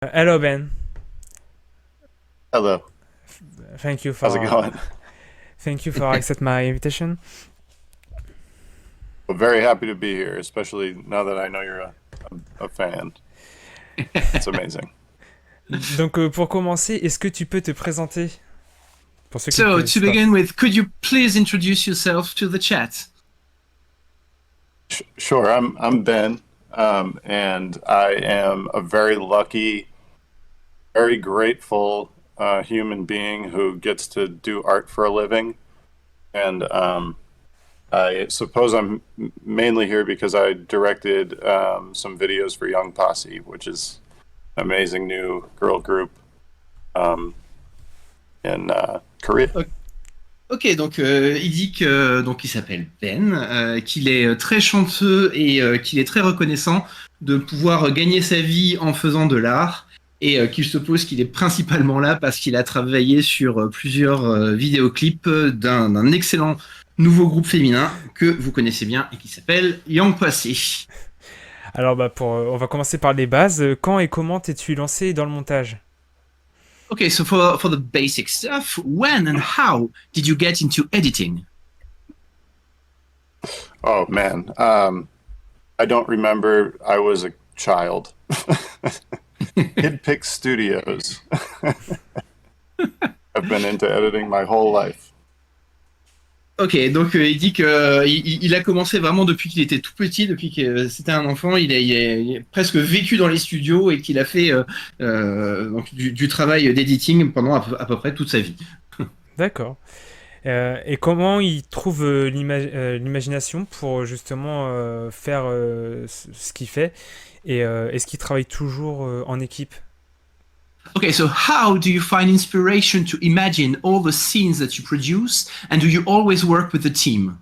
Hello Ben, Hello. thank you How's it for going? thank you for accept my invitation. Well, very happy to be here, especially now that I know you're a fan. It's amazing. Donc pour commencer, est-ce que tu peux te présenter pour ceux qui ne te So, to connaissent pas? begin with, could you please introduce yourself to the chat? Sure, I'm Ben, and I am a very lucky, very grateful human being who gets to do art for a living. And I suppose I'm mainly here because I directed some videos for Young Posse, which is an amazing new girl group um, in Korea. Ok, donc il dit que donc il s'appelle Ben, qu'il est très chanceux et qu'il est très reconnaissant de pouvoir gagner sa vie en faisant de l'art et qu'il suppose qu'il est principalement là parce qu'il a travaillé sur plusieurs vidéoclips d'un excellent nouveau groupe féminin que vous connaissez bien et qui s'appelle Young Posse. Alors on va commencer par les bases. Quand et comment t'es-tu lancé dans le montage? Okay, so for the basic stuff, when and how did you get into editing? Oh man, I don't remember. I was a child. Kid Pick Studios. I've been into editing my whole life. Ok, donc il dit que il a commencé vraiment depuis qu'il était tout petit, depuis que c'était un enfant, il a presque vécu dans les studios et qu'il a fait donc du travail d'editing pendant à peu près toute sa vie. D'accord. Et comment il trouve l'imagination pour justement faire ce qu'il fait? Et est-ce qu'il travaille toujours en équipe? Okay, so how do you find inspiration to imagine all the scenes that you produce, and do you always work with the team?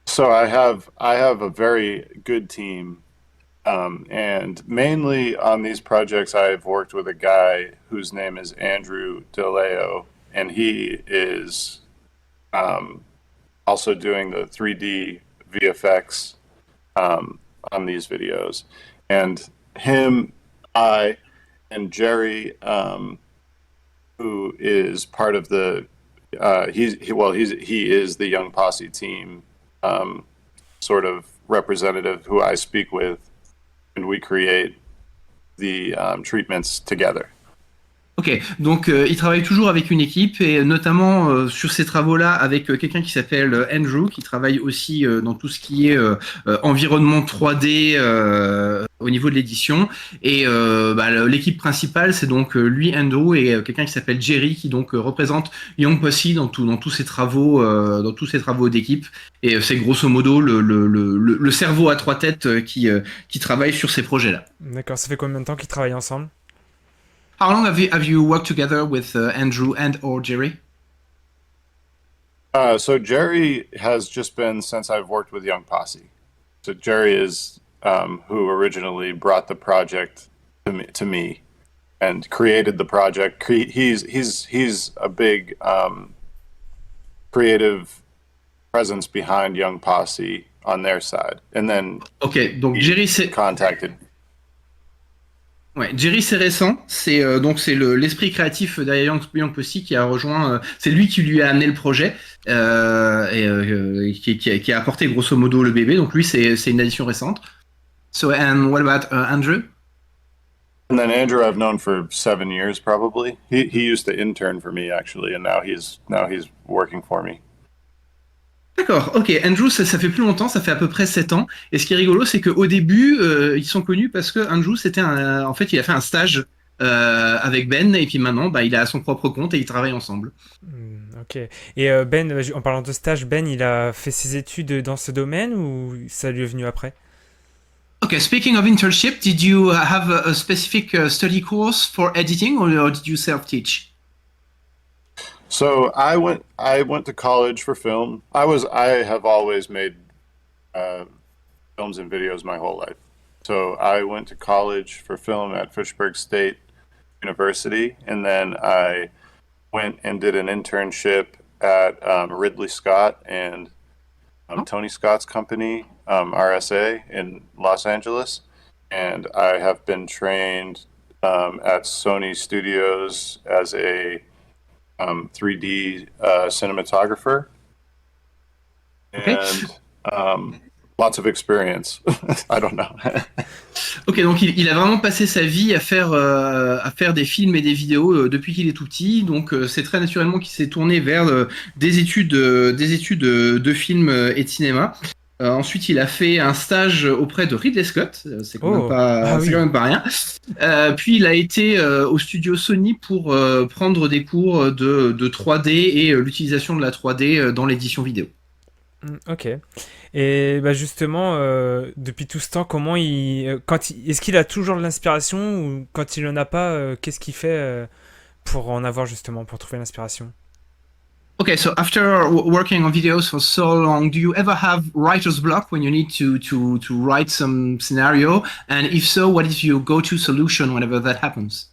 So I have a very good team, and mainly on these projects I've worked with a guy whose name is Andrew DeLeo, and he is um, also doing the 3D VFX on these videos. And him, I, and Jerry, who is part of the he is the Young Posse team, um, sort of representative who I speak with, and we create the treatments together. Ok, donc il travaille toujours avec une équipe et notamment sur ces travaux-là avec quelqu'un qui s'appelle Andrew, qui travaille aussi dans tout ce qui est environnement 3D au niveau de l'édition. Et l'équipe principale, c'est donc lui, Andrew, et quelqu'un qui s'appelle Jerry, qui donc représente Young Posse dans tous ces travaux d'équipe. Et c'est grosso modo le cerveau à trois têtes qui travaille sur ces projets-là. D'accord, ça fait combien de temps qu'ils travaillent ensemble? How long have you worked together with Andrew and or Jerry? So Jerry has just been since I've worked with Young Posse. So Jerry is who originally brought the project to me and created the project. He's a big creative presence behind Young Posse on their side, and then Ok, donc he Jerry c'est contacted. ouais, Jerry c'est récent, c'est donc c'est l'esprit créatif derrière Young Posse qui a rejoint, c'est lui qui lui a amené le projet qui a apporté grosso modo le bébé. Donc lui c'est une addition récente. So and what about Andrew? And then Andrew, I've known for 7 years probably. He used to intern for me actually, and now he's working for me. D'accord, ok. Andrew, ça fait plus longtemps, ça fait à peu près 7 ans. Et ce qui est rigolo, c'est qu'au début, ils sont connus parce que Andrew, en fait, il a fait un stage avec Ben, et puis maintenant, bah, il a son propre compte et ils travaillent ensemble. Ok. Et Ben, en parlant de stage, Ben, il a fait ses études dans ce domaine ou ça lui est venu après? Okay, speaking of internship, did you have a specific study course for editing, or did you self-teach? So I went to college for film. I have always made uh, films and videos my whole life. So I went to college for film at Fitchburg State University, and then I went and did an internship at Ridley Scott and Oh, Tony Scott's company, RSA in Los Angeles. and I have been trained at Sony Studios as a 3D cinematographer, Okay. and lots of experience. I don't know. Ok, donc il a vraiment passé sa vie à faire des films et des vidéos depuis qu'il est tout petit. Donc c'est très naturellement qu'il s'est tourné vers des études de film et de cinéma. Ensuite, il a fait un stage auprès de Ridley Scott. C'est quand même Oh, pas, ah c'est oui. quand même pas rien. Puis il a été au studio Sony pour prendre des cours de 3D et l'utilisation de la 3D dans l'édition vidéo. Ok. Et bah justement, depuis tout ce temps, comment est-ce qu'il a toujours de l'inspiration ou quand il en a pas, qu'est-ce qu'il fait pour en avoir justement, pour trouver l'inspiration? Okay, so after working on videos for so long, do you ever have writer's block when you need to write some scenario? And if so, what is your go-to solution whenever that happens?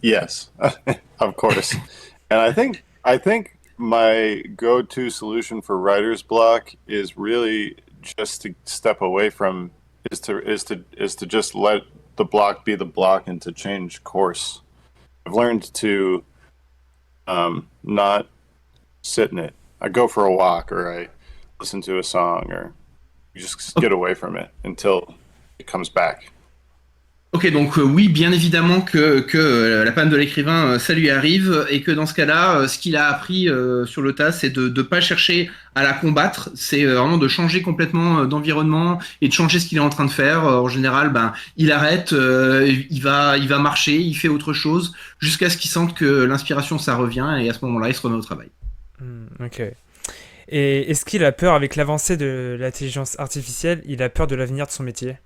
Yes, of course. And I think my go-to solution for writer's block is really just to step away from is to just let the block be the block and to change course. I've learned to not sit in it. I go for a walk or I listen to a song or you just get away from it until it comes back. Ok, donc oui, bien évidemment que la panne de l'écrivain, ça lui arrive, et que dans ce cas-là, ce qu'il a appris sur le tas, c'est de ne pas chercher à la combattre, c'est vraiment de changer complètement d'environnement et de changer ce qu'il est en train de faire. En général, ben, il arrête, il va marcher, il fait autre chose, jusqu'à ce qu'il sente que l'inspiration, ça revient, et à ce moment-là, il se remet au travail. Ok. Et est-ce qu'il a peur, avec l'avancée de l'intelligence artificielle, il a peur de l'avenir de son métier?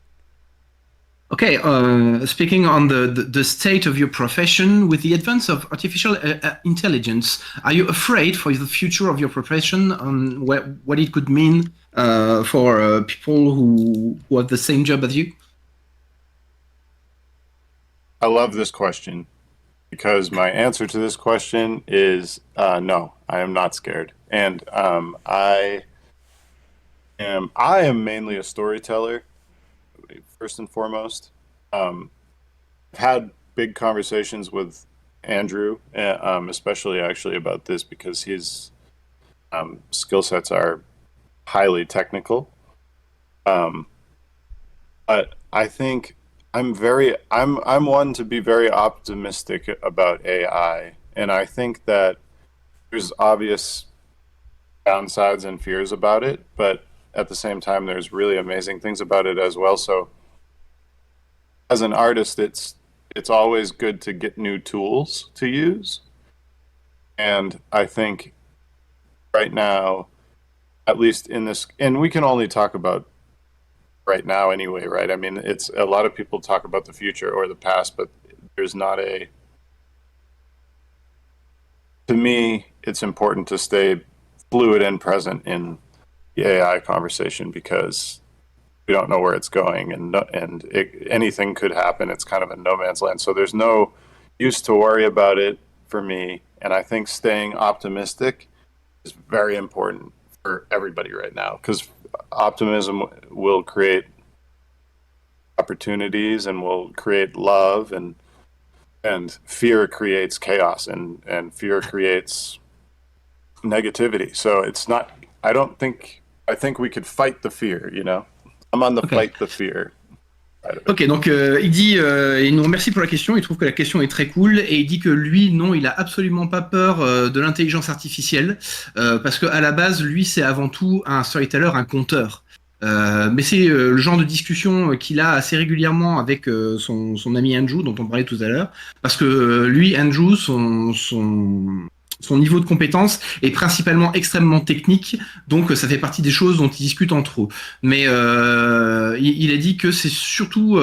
Okay, speaking on the state of your profession, with the advance of artificial intelligence, are you afraid for the future of your profession, what it could mean for people who have the same job as you? I love this question because my answer to this question is no, I am not scared. And I am mainly a storyteller, first and foremost. I've had big conversations with Andrew, especially actually about this because his skill sets are highly technical. But I think I'm one to be very optimistic about AI, and I think that there's obvious downsides and fears about it, but at the same time, there's really amazing things about it as well. So, as an artist, it's always good to get new tools to use, and I think right now, at least in this, and we can only talk about right now anyway, right? I mean, it's a lot of people talk about the future or the past, but there's not a. To me, it's important to stay fluid and present in the AI conversation because we don't know where it's going, and anything could happen. It's kind of a no man's land. So there's no use to worry about it for me. And I think staying optimistic is very important for everybody right now because optimism will create opportunities and will create love, and fear creates chaos, and fear creates negativity. So it's not. I think we could fight the fear. You know, I'm on the Okay. fight the fear. Ok, donc il dit, il nous remercie pour la question, il trouve que la question est très cool, et il dit que lui, non, il a absolument pas peur de l'intelligence artificielle, parce que à la base, lui, c'est avant tout un storyteller, un conteur. Mais c'est le genre de discussion qu'il a assez régulièrement avec son ami Andrew, dont on parlait tout à l'heure, parce que lui, Andrew, son niveau de compétence est principalement extrêmement technique, donc ça fait partie des choses dont ils discutent entre eux. Mais il a dit que c'est surtout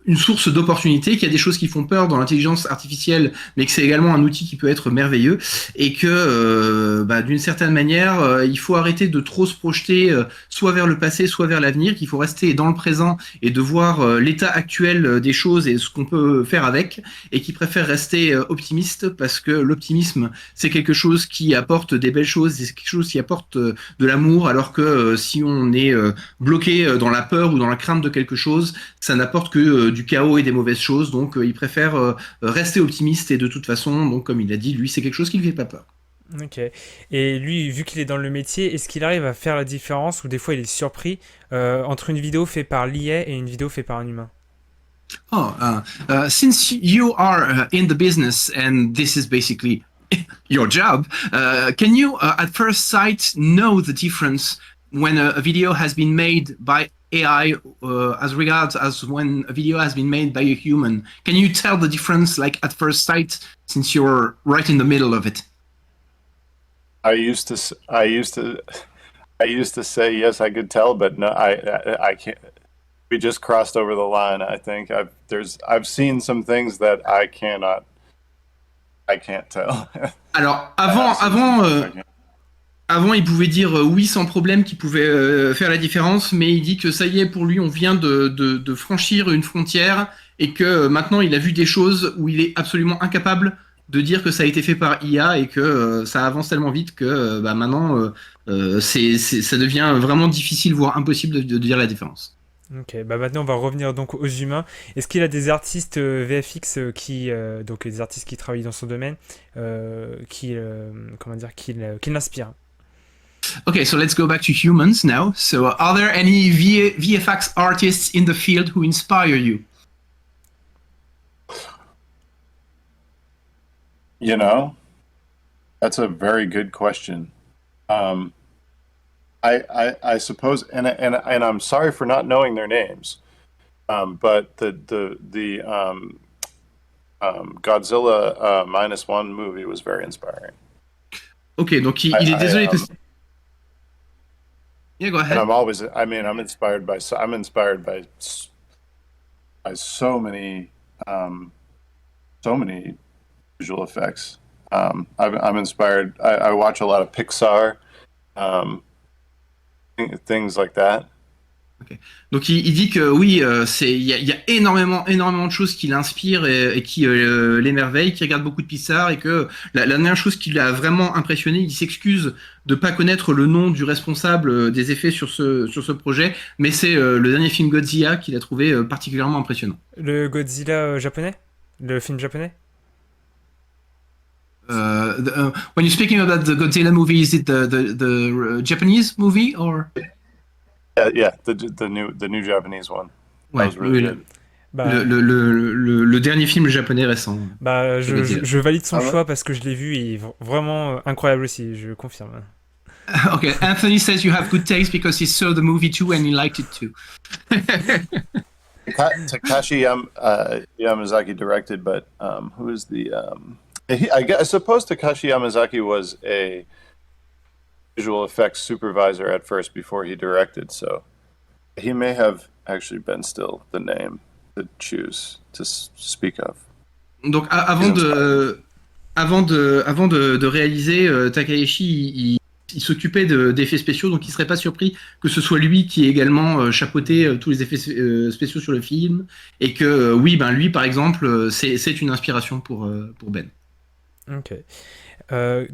une source d'opportunités, qu'il y a des choses qui font peur dans l'intelligence artificielle, mais que c'est également un outil qui peut être merveilleux, et que d'une certaine manière, il faut arrêter de trop se projeter soit vers le passé, soit vers l'avenir, qu'il faut rester dans le présent et de voir l'état actuel des choses et ce qu'on peut faire avec, et qui préfère rester optimiste, parce que l'optimisme, c'est quelque chose qui apporte des belles choses, c'est quelque chose qui apporte de l'amour, alors que si on est bloqué dans la peur ou dans la crainte de quelque chose, ça n'apporte que du chaos et des mauvaises choses. Donc il préfère rester optimiste, et de toute façon, donc comme il a dit, lui, c'est quelque chose qui ne lui fait pas peur. Ok. Et lui, vu qu'il est dans le métier, est-ce qu'il arrive à faire la différence, ou des fois il est surpris, entre une vidéo faite par l'IA et une vidéo faite par un humain? Since you are in the business and this is basically your job, can you at first sight know the difference when a video has been made by AI as regards as when a video has been made by a human? Can you tell the difference like at first sight, since you're right in the middle of it? I used to say yes, I could tell, but no, I can't. We just crossed over the line. I think I've seen some things that I can't tell. Alors avant, il pouvait dire oui sans problème, qu'il pouvait faire la différence, mais il dit que ça y est, pour lui, on vient de franchir une frontière, et que maintenant, il a vu des choses où il est absolument incapable de dire que ça a été fait par IA, et que ça avance tellement vite que maintenant, ça devient vraiment difficile, voire impossible de dire la différence. Ok, maintenant on va revenir donc aux humains. Est-ce qu'il a des artistes VFX donc des artistes qui travaillent dans son domaine, qui l'inspirent? Okay, so let's go back to humans now. So are there any VFX artists in the field who inspire you? You know, that's a very good question. I suppose, and I'm sorry for not knowing their names, but the Godzilla -1 movie was very inspiring. Ok, donc il est désolé parce que... Yeah, go ahead. And I'm inspired by so many visual effects. I'm inspired. I watch a lot of Pixar. Things like that. Okay. Donc il dit que oui, il y a énormément de choses qui l'inspirent et qui l'émerveillent, qui regarde beaucoup de Pixar, et que la dernière chose qui l'a vraiment impressionné, il s'excuse de pas connaître le nom du responsable des effets sur ce projet, mais c'est le dernier film Godzilla qu'il a trouvé particulièrement impressionnant. Le Godzilla japonais? Le film japonais? When you're speaking about the Godzilla movie, is it the Japanese movie or? Yeah, the new Japanese one. Ouais, that was really oui, good. Le dernier film japonais récent. Je valide son choix parce que je l'ai vu, et vraiment incroyable aussi, je confirme. Okay, Anthony says you have good taste because he saw the movie too and he liked it too. Takashi Yamazaki directed, but who is the? I suppose Takashi Yamazaki was a visual effects supervisor at first before he directed, so he may have actually been still the name to choose to speak of. Donc avant de réaliser, Takahashi il s'occupait d'effets spéciaux, donc il serait pas surpris que ce soit lui qui ait également chapeauté tous les effets spéciaux sur le film, et que lui par exemple c'est une inspiration pour Ben. Ok.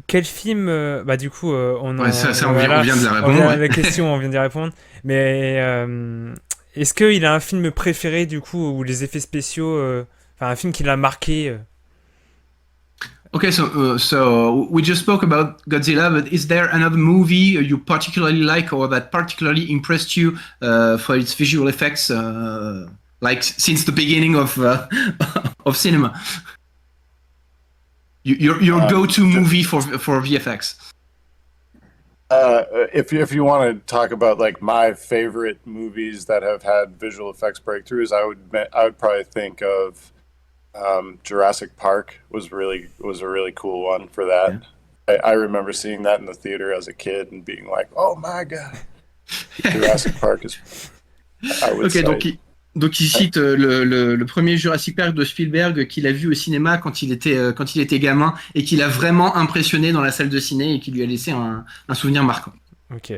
Quel film du coup on vient de la répondre. La question, on vient d'y répondre. Mais est-ce qu'il a un film préféré du coup, où les effets spéciaux, un film qui l'a marqué? Okay, so we just spoke about Godzilla, but is there another movie you particularly like, or that particularly impressed you for its visual effects, like since the beginning of cinema? Your go-to movie for VFX. If you want to talk about like my favorite movies that have had visual effects breakthroughs, I would probably think of Jurassic Park was a really cool one for that. Yeah. I remember seeing that in the theater as a kid and being like, oh my god, Jurassic Park is. I would say. Donc il cite le premier Jurassic Park de Spielberg qu'il a vu au cinéma quand il était gamin et qu'il a vraiment impressionné dans la salle de ciné et qui lui a laissé un souvenir marquant. Ok.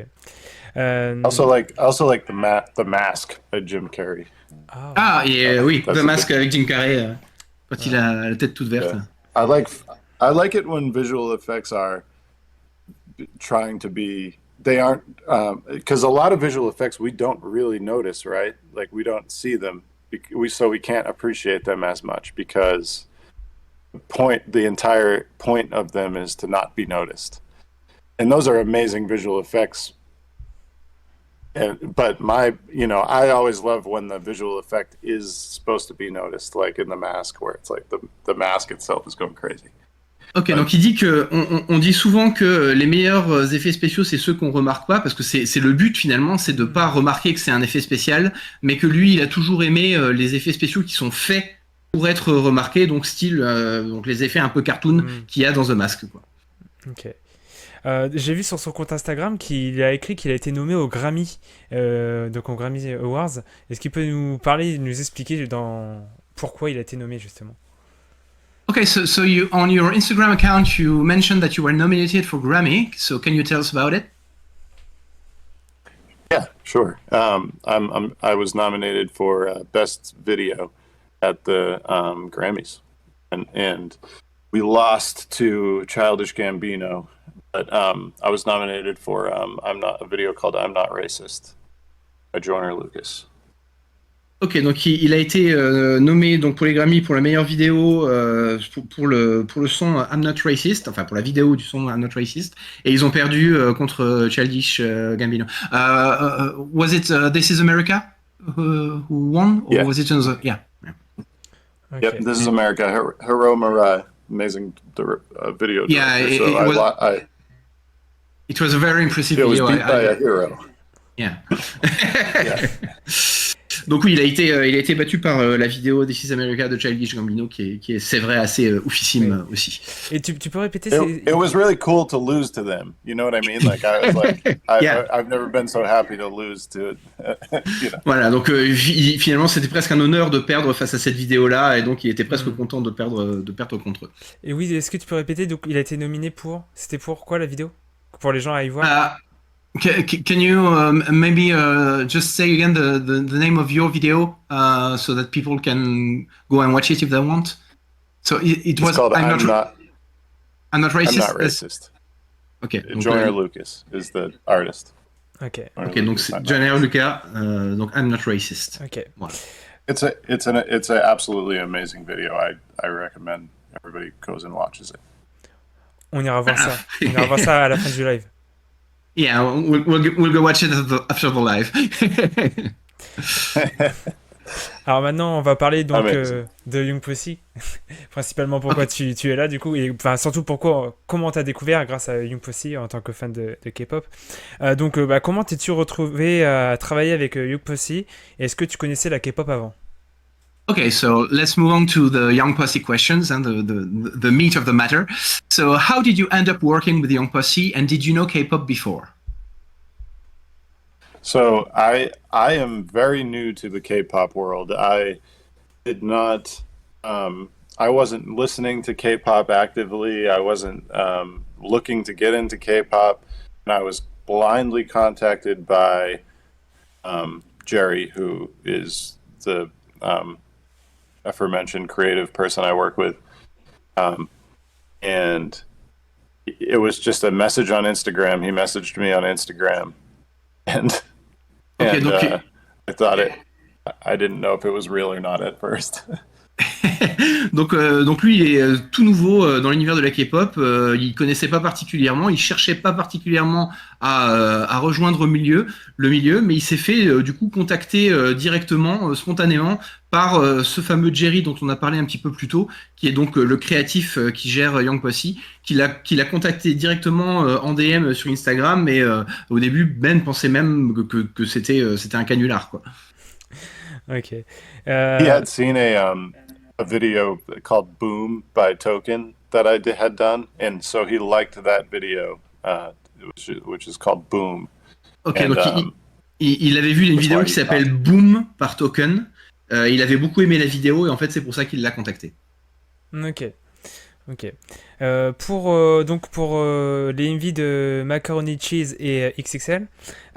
Also like the Mask by Jim Carrey. Oui, That's The a Mask good- avec Jim Carrey quand il a la tête toute verte. Yeah. I like it when visual effects are trying to be. They aren't, because a lot of visual effects we don't really notice, right? Like we don't see them, so we can't appreciate them as much because the entire point of them is to not be noticed, and those are amazing visual effects. But I always love when the visual effect is supposed to be noticed, like in The Mask, where it's like the mask itself is going crazy. Ok, donc il dit on dit souvent que les meilleurs effets spéciaux c'est ceux qu'on remarque pas parce que c'est le but finalement, c'est de pas remarquer que c'est un effet spécial, mais que lui il a toujours aimé les effets spéciaux qui sont faits pour être remarqués, donc style donc les effets un peu cartoon qu'il y a dans The Mask, quoi. Ok. J'ai vu sur son compte Instagram qu'il a écrit qu'il a été nommé au Grammy, donc au Grammy Awards. Est-ce qu'il peut nous parler, nous expliquer pourquoi il a été nommé justement? Okay, so you on your Instagram account you mentioned that you were nominated for Grammy. So can you tell us about it? Yeah, sure. I was nominated for Best Video at the Grammys, and we lost to Childish Gambino. But I was nominated for a video called "I'm Not Racist" by Joyner Lucas. Ok, donc il a été nommé donc pour les Grammy pour la meilleure vidéo pour le son I'm Not Racist, enfin pour la vidéo du son I'm Not Racist, et ils ont perdu contre Childish Gambino. Was it This Is America who won, or was it another? Yeah. Okay. Yep, This Is America. Hiro Murai, amazing video director. Yeah, it was a very impressive it was video. beat by a hero. Yeah. Yeah. Donc oui, il a été battu par la vidéo This Is America de Childish Gambino qui est c'est vrai assez oufissime aussi. Et tu peux répéter It was really cool to lose to them. You know what I mean? Like I was like, I've never been so happy to lose to. You know. Voilà, donc finalement c'était presque un honneur de perdre face à cette vidéo-là, et donc il était presque content de perdre contre eux. Et oui, est-ce que tu peux répéter? Donc il a été nominé pour. C'était pour quoi la vidéo? Pour les gens à y voir. Can you maybe just say again the name of your video so that people can go and watch it if they want? So it was called I'm not Not Racist. I'm Not Racist. Ok. Joyner Lucas is the artist. Ok. Ok, donc c'est Joyner Lucas, donc I'm Not Racist. Ok. Voilà. It's an absolutely amazing video. I recommend everybody goes and watches it. On ira voir ça. On ira voir ça à la fin du live. Yeah, we'll go watch it after the live. Alors maintenant, on va parler donc de Young Posse. Principalement pourquoi tu es là du coup, et enfin surtout comment t'as découvert grâce à Young Posse en tant que fan de K-pop. Donc comment t'es-tu retrouvé à travailler avec Young Posse, et est-ce que tu connaissais la K-pop avant? Okay, so let's move on to the Young Posse questions and the meat of the matter. So how did you end up working with Young Posse, and did you know K-pop before? So I am very new to the K-pop world. I did not. I wasn't listening to K-pop actively. I wasn't looking to get into K-pop, and I was blindly contacted by Jerry, who is the aforementioned creative person I work with, and it was just a message on Instagram. He messaged me on Instagram, and I thought I didn't know if it was real or not at first. Donc lui il est tout nouveau dans l'univers de la K-pop, il connaissait pas particulièrement, il cherchait pas particulièrement à rejoindre le milieu, mais il s'est fait du coup contacter directement, spontanément par ce fameux Jerry dont on a parlé un petit peu plus tôt, qui est donc le créatif qui gère Young Posse, qui l'a contacté directement en DM sur Instagram, mais au début Ben pensait même que c'était un canular, quoi. Ok. He had seen a video called "Boom" by Token that I had done, and so he liked that video, which is called "Boom." Ok, and, donc il avait vu une vidéo qui s'appelle Boom par Token, Il avait beaucoup aimé la vidéo et en fait c'est pour ça qu'il l'a contacté. Ok, ok. Donc pour les MV de Macaroni Cheese et XXL,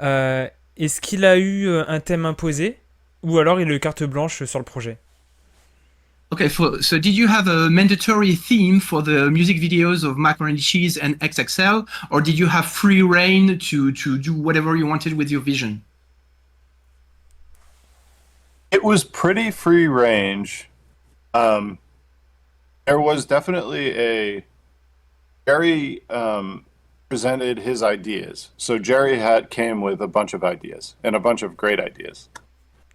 est-ce qu'il a eu un thème imposé ou alors il a eu carte blanche sur le projet? Okay, so did you have a mandatory theme for the music videos of Macaroni Cheese and XXL, or did you have free reign to do whatever you wanted with your vision? It was pretty free range. There was definitely a Jerry presented his ideas. So Jerry came with a bunch of ideas and a bunch of great ideas,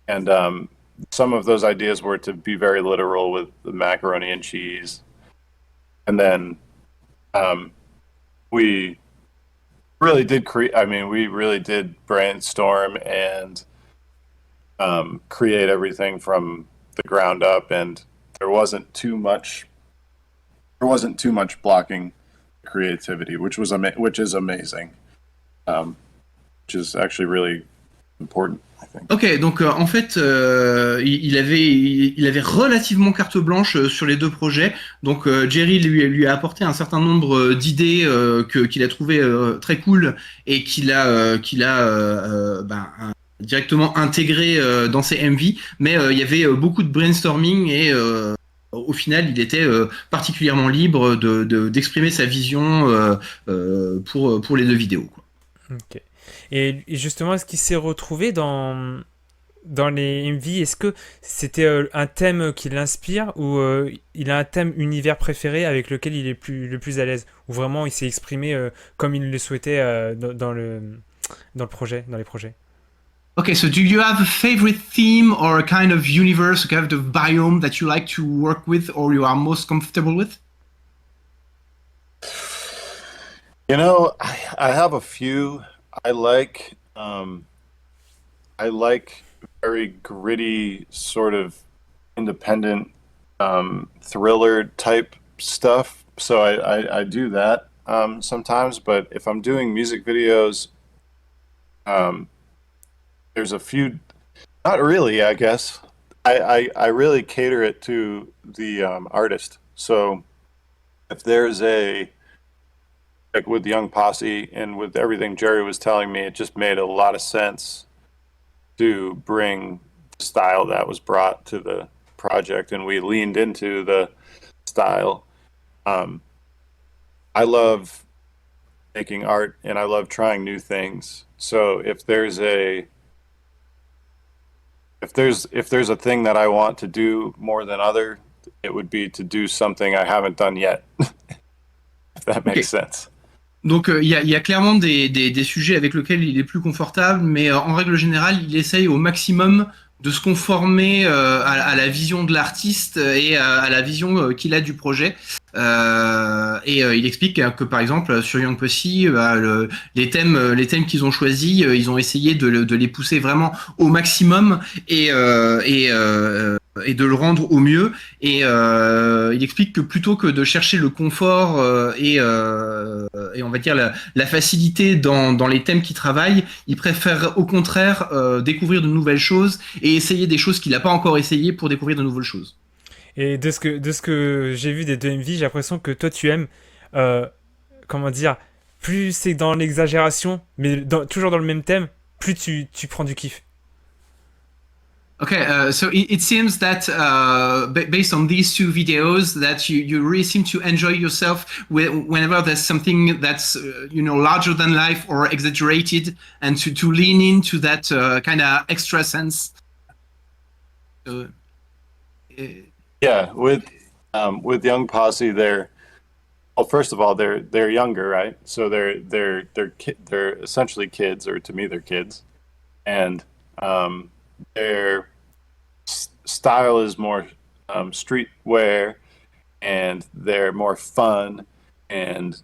and some of those ideas were to be very literal with the macaroni and cheese, and then we really did create. I mean, we really did brainstorm and create everything from the ground up, and there wasn't too much blocking creativity, which is amazing, which is actually really important, I think. Ok, donc en fait, il avait relativement carte blanche sur les deux projets. Donc Jerry lui a apporté un certain nombre d'idées qu'il a trouvé très cool et qu'il a directement intégré dans ses MV. Mais il y avait beaucoup de brainstorming et au final, il était particulièrement libre d'exprimer sa vision pour les deux vidéos, quoi. Ok. Et justement, est-ce qu'il s'est retrouvé dans les MV? Est-ce que c'était un thème qui l'inspire ou il a un thème univers préféré avec lequel il est le plus à l'aise? Ou vraiment il s'est exprimé comme il le souhaitait dans le projet, dans les projets? Okay, so do you have a favorite theme or a kind of universe, a kind of biome that you like to work with or you are most comfortable with? You know, I have a few. I like very gritty, sort of independent thriller type stuff. So I do that sometimes. But if I'm doing music videos, there's a few. Not really, I guess. I really cater it to the artist. So if there's like with Young Posse and with everything Jerry was telling me, it just made a lot of sense to bring the style that was brought to the project, and we leaned into the style. I love making art and I love trying new things. So if there's a thing that I want to do more than other, it would be to do something I haven't done yet. If that makes sense. Donc il y a clairement des sujets avec lesquels il est plus confortable, mais en règle générale, il essaye au maximum de se conformer à la vision de l'artiste et à la vision qu'il a du projet. Il explique que par exemple sur Young Posse, les thèmes qu'ils ont choisis, ils ont essayé de les pousser vraiment au maximum et de le rendre au mieux. Et il explique que plutôt que de chercher le confort et on va dire la facilité dans les thèmes qu'il travaille, il préfère au contraire découvrir de nouvelles choses et essayer des choses qu'il n'a pas encore essayées pour découvrir de nouvelles choses. Et de ce que j'ai vu des deux MV, j'ai l'impression que toi tu aimes, comment dire, plus c'est dans l'exagération, mais toujours dans le même thème, plus tu prends du kiff. Okay, so it seems that based on these two videos, that you really seem to enjoy yourself whenever there's something that's larger than life or exaggerated, and to lean into that kind of extra sense. Yeah, with Young Posse, first of all, they're younger, right? So they're essentially kids, or to me they're kids, and their style is more streetwear, and they're more fun, and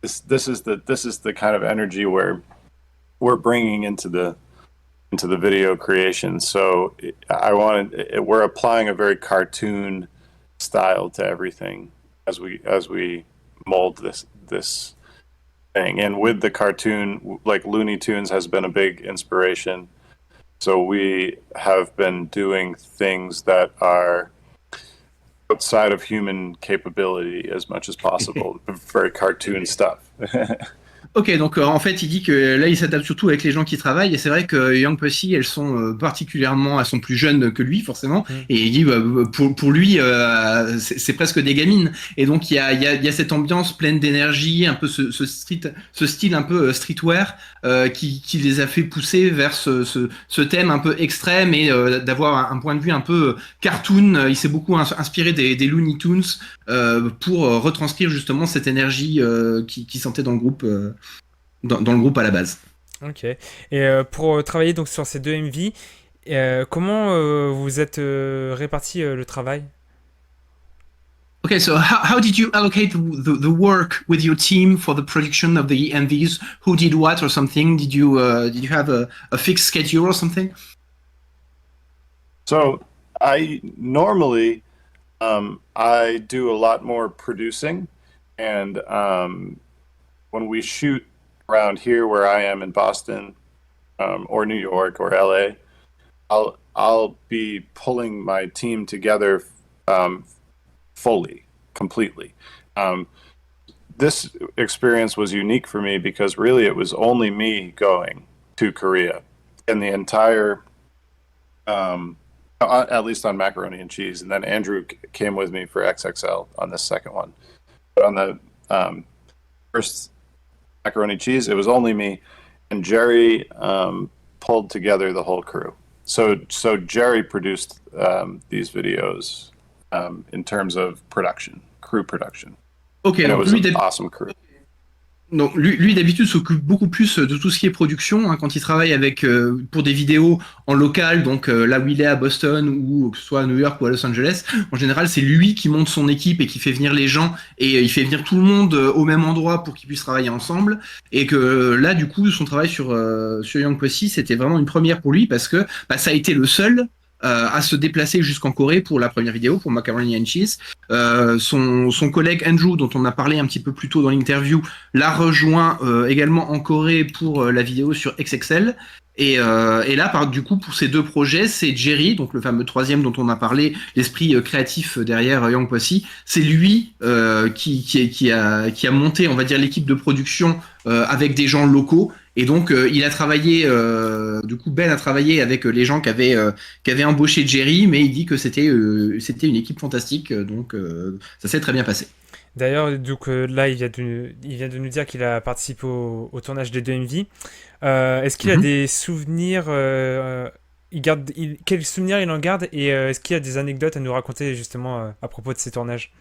this is the kind of energy we're bringing into the video creation. So we're applying a very cartoon style to everything as we mold this thing. And with the cartoon, like Looney Tunes has been a big inspiration. So we have been doing things that are outside of human capability as much as possible. Very cartoon stuff. Ok, donc en fait, il dit que là, il s'adapte surtout avec les gens qui travaillent. Et c'est vrai que Young Posse, elles sont elles sont plus jeunes que lui, forcément. Et il dit, pour lui, c'est presque des gamines. Et donc, il y a cette ambiance pleine d'énergie, un peu ce style un peu streetwear qui les a fait pousser vers ce thème un peu extrême et d'avoir un point de vue un peu cartoon. Il s'est beaucoup inspiré des Looney Tunes pour retranscrire justement cette énergie qui sentait dans le groupe. Dans le groupe à la base. Ok. Et pour travailler donc sur ces deux MV, comment vous êtes réparti le travail? Okay, so how did you allocate the work with your team for the production of the MVs? Who did what or something? Did you have a fixed schedule or something? So I normally I do a lot more producing, and when we shoot around here where I am in Boston, or New York or LA, I'll be pulling my team together fully, completely. This experience was unique for me because really it was only me going to Korea, and the entire, at least on macaroni and cheese, and then Andrew came with me for XXL on the second one. But on the first macaroni cheese, it was only me, and Jerry pulled together the whole crew. So Jerry produced these videos in terms of production, crew production. Okay, and it donc was lui, an awesome crew. donc lui d'habitude s'occupe beaucoup plus de tout ce qui est production quand il travaille avec pour des vidéos en local, donc là où il est à Boston ou que ce soit à New York ou à Los Angeles. En général, c'est lui qui monte son équipe et qui fait venir les gens et il fait venir tout le monde au même endroit pour qu'ils puissent travailler ensemble. Et que là, du coup, son travail sur Young Posse, c'était vraiment une première pour lui parce que ça a été le seul à se déplacer jusqu'en Corée pour la première vidéo, pour Macaroni and Cheese. Son collègue Andrew, dont on a parlé un petit peu plus tôt dans l'interview, l'a rejoint également en Corée pour la vidéo sur XXL. Et là, du coup, pour ces deux projets, c'est Jerry, donc le fameux troisième dont on a parlé, l'esprit créatif derrière Young Posse. C'est lui qui a monté, on va dire, l'équipe de production avec des gens locaux. Et donc, il a travaillé, du coup, Ben a travaillé avec les gens qui avaient embauché Jerry, mais il dit que c'était une équipe fantastique, donc ça s'est très bien passé. D'ailleurs, donc là, il vient de nous dire qu'il a participé au tournage des deux MV. Est-ce qu'il a des souvenirs quels souvenirs il en garde et est-ce qu'il y a des anecdotes à nous raconter justement à propos de ces tournages?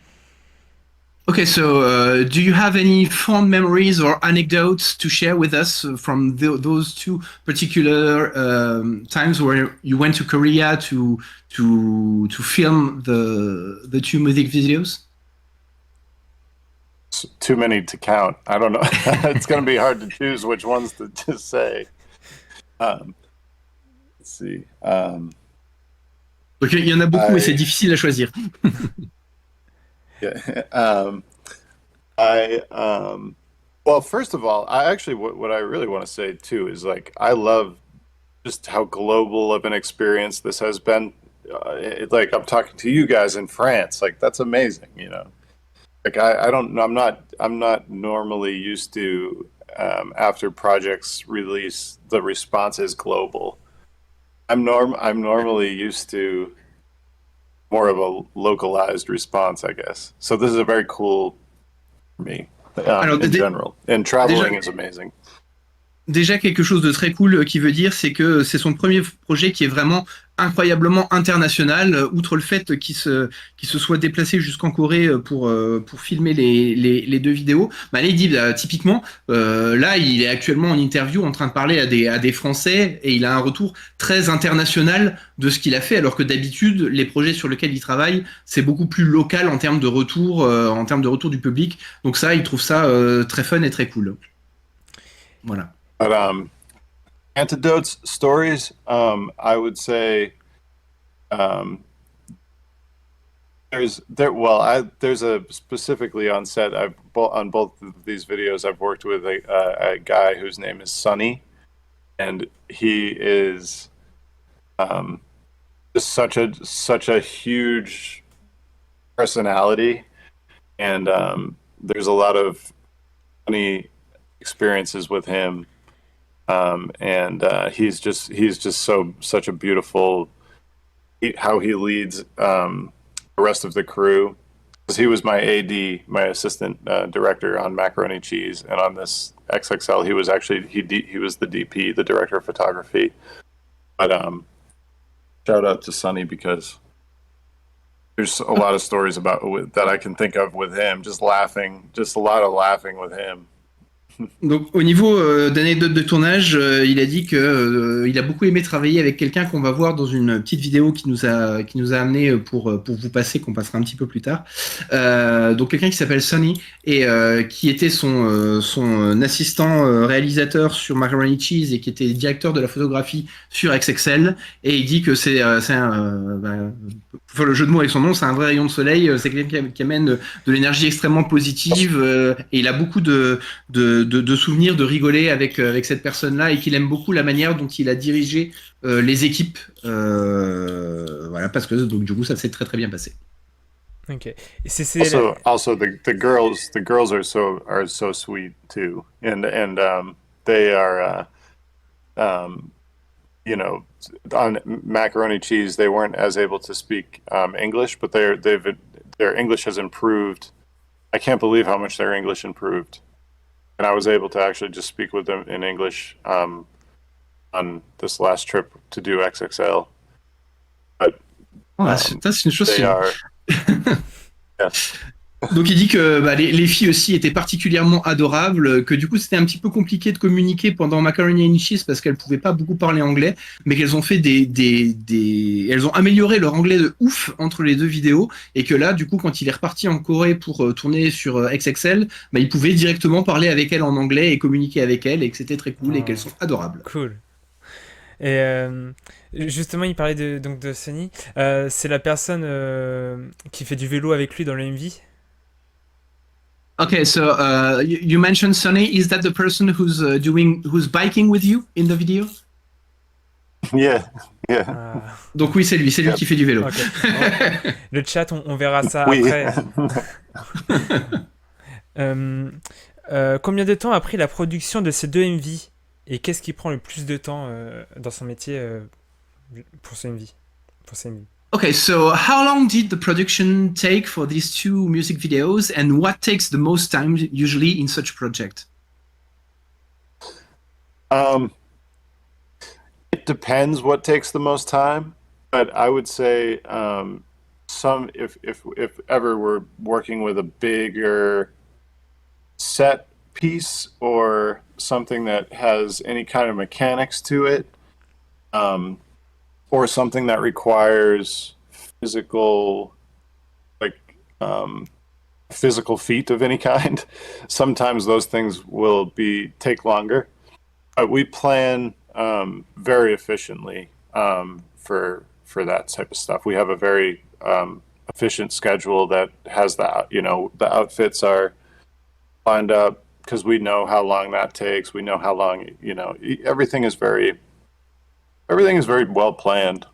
Okay, so do you have any fond memories or anecdotes to share with us from those two particular times where you went to Korea to film the two music videos? Too many to count. I don't know. It's going to be hard to choose which ones to say. Let's see. Donc il y en a beaucoup et c'est difficile à choisir. Yeah. Well, first of all, I actually what I really want to say too is like I love just how global of an experience this has been. Like I'm talking to you guys in France, like that's amazing, you know. Like I don't know, I'm not normally used to after projects release the response is global. I'm normally used to more of a localized response, I guess. So this is a very cool for me in general. And traveling is amazing. Déjà quelque chose de très cool qui veut dire, c'est que c'est son premier projet qui est vraiment incroyablement international, outre le fait qu'il se soit déplacé jusqu'en Corée pour filmer les deux vidéos. Là, il dit typiquement, là, il est actuellement en interview en train de parler à des Français et il a un retour très international de ce qu'il a fait, alors que d'habitude, les projets sur lesquels il travaille, c'est beaucoup plus local en termes de retour, du public. Donc ça, il trouve ça très fun et très cool. Voilà. But anecdotes, stories, I would say there's a specifically on set. On both of these videos, I've worked with a guy whose name is Sunny, and he is um, just such a huge personality, and there's a lot of funny experiences with him, and he's just such a beautiful how he leads the rest of the crew. Because he was my AD, my assistant director on Macaroni Cheese, and on this XXL, he was actually he was the DP, the director of photography. But shout out to Sonny, because there's a lot of stories that I can think of with him. Just a lot of laughing with him. Donc au niveau d'anecdotes de tournage, il a dit que il a beaucoup aimé travailler avec quelqu'un qu'on va voir dans une petite vidéo qui nous a amené pour vous passer, qu'on passera un petit peu plus tard. Donc quelqu'un qui s'appelle Sonny et qui était son assistant réalisateur sur Macaroni Cheese et qui était directeur de la photographie sur XXL, et il dit que c'est le jeu de mots avec son nom, c'est un vrai rayon de soleil, c'est quelqu'un qui amène de l'énergie extrêmement positive, et il a beaucoup de souvenirs, de rigoler avec cette personne-là, et qu'il aime beaucoup la manière dont il a dirigé les équipes, voilà, parce que donc du coup ça s'est très très bien passé. Ok. Et Also the girls are so sweet too, and they are you know, on Macaroni Cheese they weren't as able to speak English, but their English has improved. I can't believe how much their English improved. And I was able to actually just speak with them in English on this last trip to do XXL. But Ça, c'est une chose. Yeah. Donc il dit que les filles aussi étaient particulièrement adorables, que du coup c'était un petit peu compliqué de communiquer pendant Macaroni and Cheese parce qu'elles pouvaient pas beaucoup parler anglais, mais qu'elles ont fait elles ont amélioré leur anglais de ouf entre les deux vidéos, et que là du coup quand il est reparti en Corée pour tourner sur XXL, il pouvait directement parler avec elles en anglais et communiquer avec elles, et que c'était très cool et qu'elles sont adorables. Cool. Et justement, il parlait donc de Sonny. C'est la personne qui fait du vélo avec lui dans le MV. Okay, so you mentioned Sonny. Is that the person who's biking with you in the video? Yeah. Donc oui, c'est lui qui fait du vélo. Okay. Bon, le chat, on verra ça oui. après. Combien de temps a pris la production de ces deux MV, et qu'est-ce qui prend le plus de temps dans son métier pour ces MV? Okay, so how long did the production take for these two music videos, and what takes the most time usually in such a project? It depends what takes the most time, but I would say if ever we're working with a bigger set piece or something that has any kind of mechanics to it, or something that requires physical feat of any kind, sometimes those things will take longer. But we plan very efficiently for that type of stuff. We have a very efficient schedule that has the outfits are lined up, because we know how long that takes. We know how long, everything is very well planned,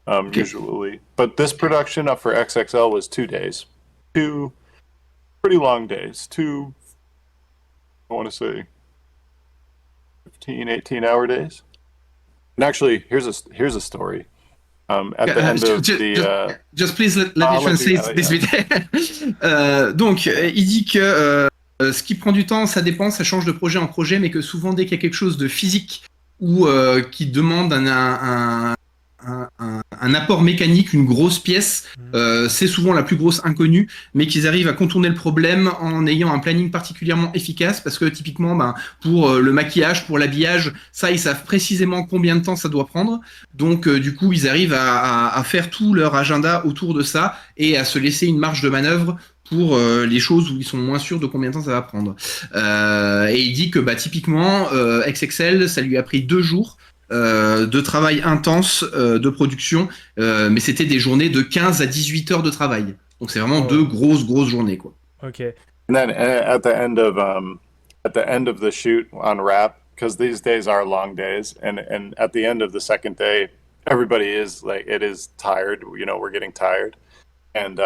okay. Usually. But this production up for XXL was 2 days. 2 pretty long days. 2, I want to say, 15, 18-hour days. And actually, here's a story. At the end of the... Just please let me translate this bit. Donc, il dit que ce qui prend du temps, ça dépend, ça change de projet en projet, mais que souvent, dès qu'il y a quelque chose de physique ou qui demande un apport mécanique, une grosse pièce, c'est souvent la plus grosse inconnue, mais qu'ils arrivent à contourner le problème en ayant un planning particulièrement efficace, parce que typiquement pour le maquillage, pour l'habillage, ça ils savent précisément combien de temps ça doit prendre, donc du coup ils arrivent à faire tout leur agenda autour de ça et à se laisser une marge de manœuvre pour les choses où ils sont moins sûrs de combien de temps ça va prendre. Et il dit que typiquement XXL, ça lui a pris 2 jours de travail intense de production, mais c'était des journées de 15 à 18 heures de travail. Donc c'est vraiment 2 grosses journées, quoi. Ok. And then at the end of the shoot on wrap, because these days are long days, and at the end of the second day, everybody is like, it is tired. You know, we're getting tired, and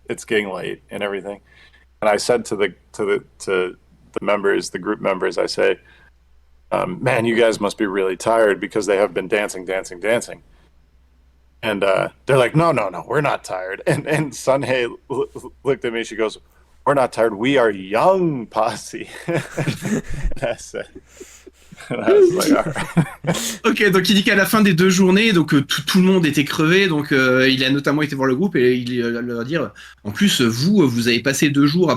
it's getting late and everything. And I said to the members, the group members, I say, man, you guys must be really tired because they have been dancing. And they're like, no, we're not tired. And Sunhae looked at me. She goes, we're not tired. We are young posse. And I said, and I was like, all right. Ok, donc il dit qu'à la fin des 2 journées, donc tout le monde était crevé, donc il a notamment été voir le groupe et il leur dit, en plus vous avez passé 2 jours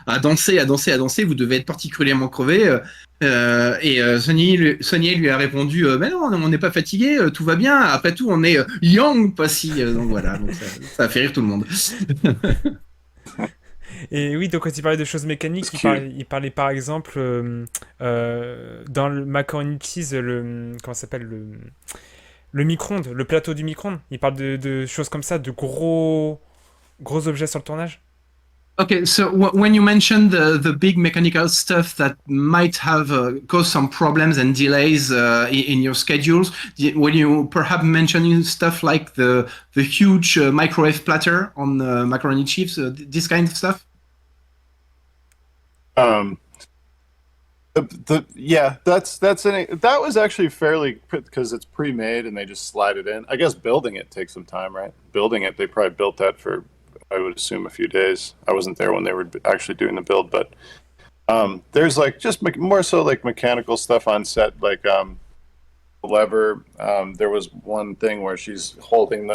à danser, vous devez être particulièrement crevé. Et Sonny lui a répondu, mais non, on n'est pas fatigué, tout va bien. Après tout, on est young posse, donc voilà, donc ça a fait rire tout le monde. Et oui, donc quand il parlait de choses mécaniques, il parlait par exemple dans le macaroni cheese, comment ça s'appelle, le micro-ondes, le plateau du micro-ondes. Il parle de choses comme ça, de gros objets sur le tournage. Okay, so when you mentioned the big mechanical stuff that might have caused some problems and delays in your schedules, when you perhaps mentioning stuff like the huge microwave platter on macaroni chips, this kind of stuff? Yeah, that was actually fairly, because it's pre-made and they just slide it in. I guess building it takes some time, right? Building it, they probably built that for, I would assume, a few days. I wasn't there when they were actually doing the build, but there's like just more so like mechanical stuff on set, like the lever. There was one thing where she's holding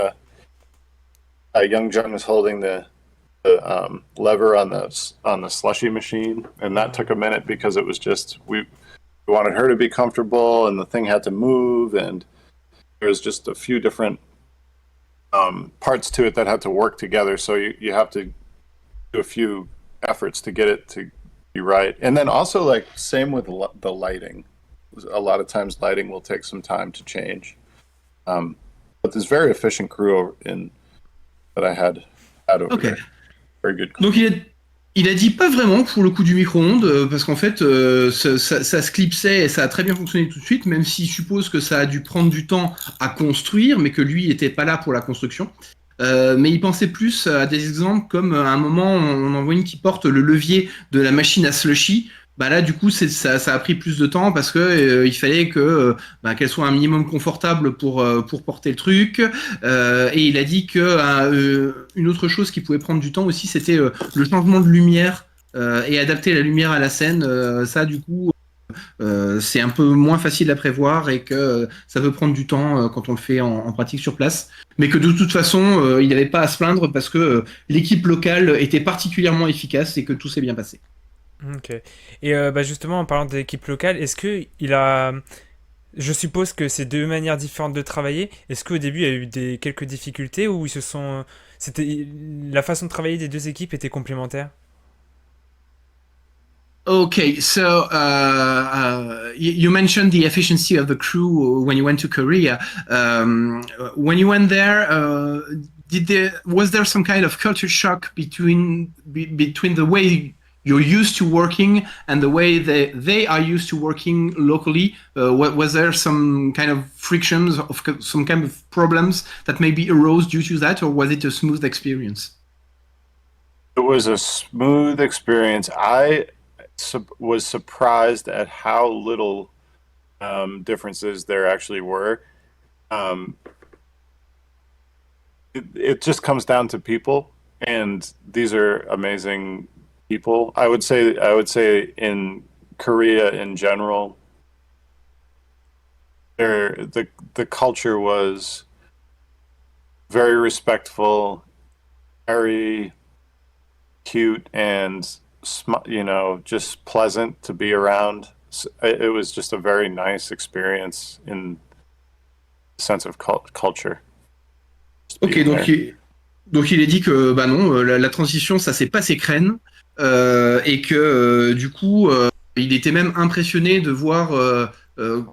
Young Jung was holding the lever on the slushy machine, and that took a minute because it was just we wanted her to be comfortable, and the thing had to move, and there was just a few different parts to it that had to work together. So you have to do a few efforts to get it to be right. And then also, like, same with the lighting. A lot of times lighting will take some time to change. But there's very efficient crew that I had over there. Very good crew. Donc il a dit pas vraiment pour le coup du micro-ondes, parce qu'en fait ça se clipsait et ça a très bien fonctionné tout de suite, même s'il suppose que ça a dû prendre du temps à construire, mais que lui était pas là pour la construction. Mais il pensait plus à des exemples comme à un moment on en voit une qui porte le levier de la machine à slushy. Bah là du coup ça a pris plus de temps parce que il fallait que qu'elle soit un minimum confortable pour porter le truc, et il a dit que une autre chose qui pouvait prendre du temps aussi, c'était le changement de lumière et adapter la lumière à la scène. Ça du coup c'est un peu moins facile à prévoir et que ça peut prendre du temps quand on le fait en pratique sur place, mais que de toute façon il n'avait pas à se plaindre parce que l'équipe locale était particulièrement efficace et que tout s'est bien passé. Ok. Et justement, en parlant de l'équipe locale, est-ce que il a... Je suppose que c'est 2 manières différentes de travailler. Est-ce qu'au début, il y a eu quelques difficultés ou la façon de travailler des 2 équipes était complémentaire? Okay, so you mentioned the efficiency of the crew when you went to Korea. When you went there, was there some kind of culture shock between the way you're used to working and the way they are used to working locally? Was there some kind of frictions, of some kind of problems that maybe arose due to that, or was it a smooth experience? It was a smooth experience. I was surprised at how little differences there actually were. It just comes down to people, and these are amazing people. I would say in Korea in general, the culture was very respectful, very cute, and just pleasant to be around. It was just a very nice experience in the sense of culture. Ok, donc il a dit que non, la transition ça s'est passé crème, et que du coup il était même impressionné de voir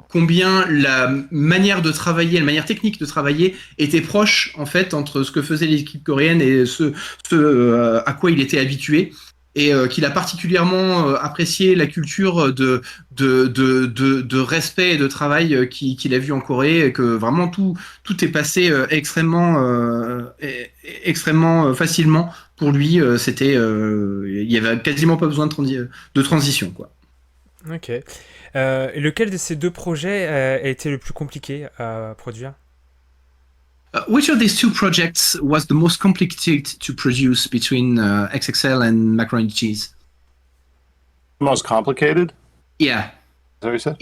combien la manière de travailler, la manière technique de travailler était proche en fait entre ce que faisait l'équipe coréenne et ce à quoi il était habitué. et qu'il a particulièrement apprécié la culture de respect et de travail qu'il a vu en Corée, et que vraiment tout est passé extrêmement facilement pour lui. Il y avait quasiment pas besoin de transition, quoi. Ok. Et lequel de ces deux projets a été le plus compliqué à produire? Which of these two projects was the most complicated to produce between XXL and Macaroni Cheese? Most complicated? Yeah. Is that what you said?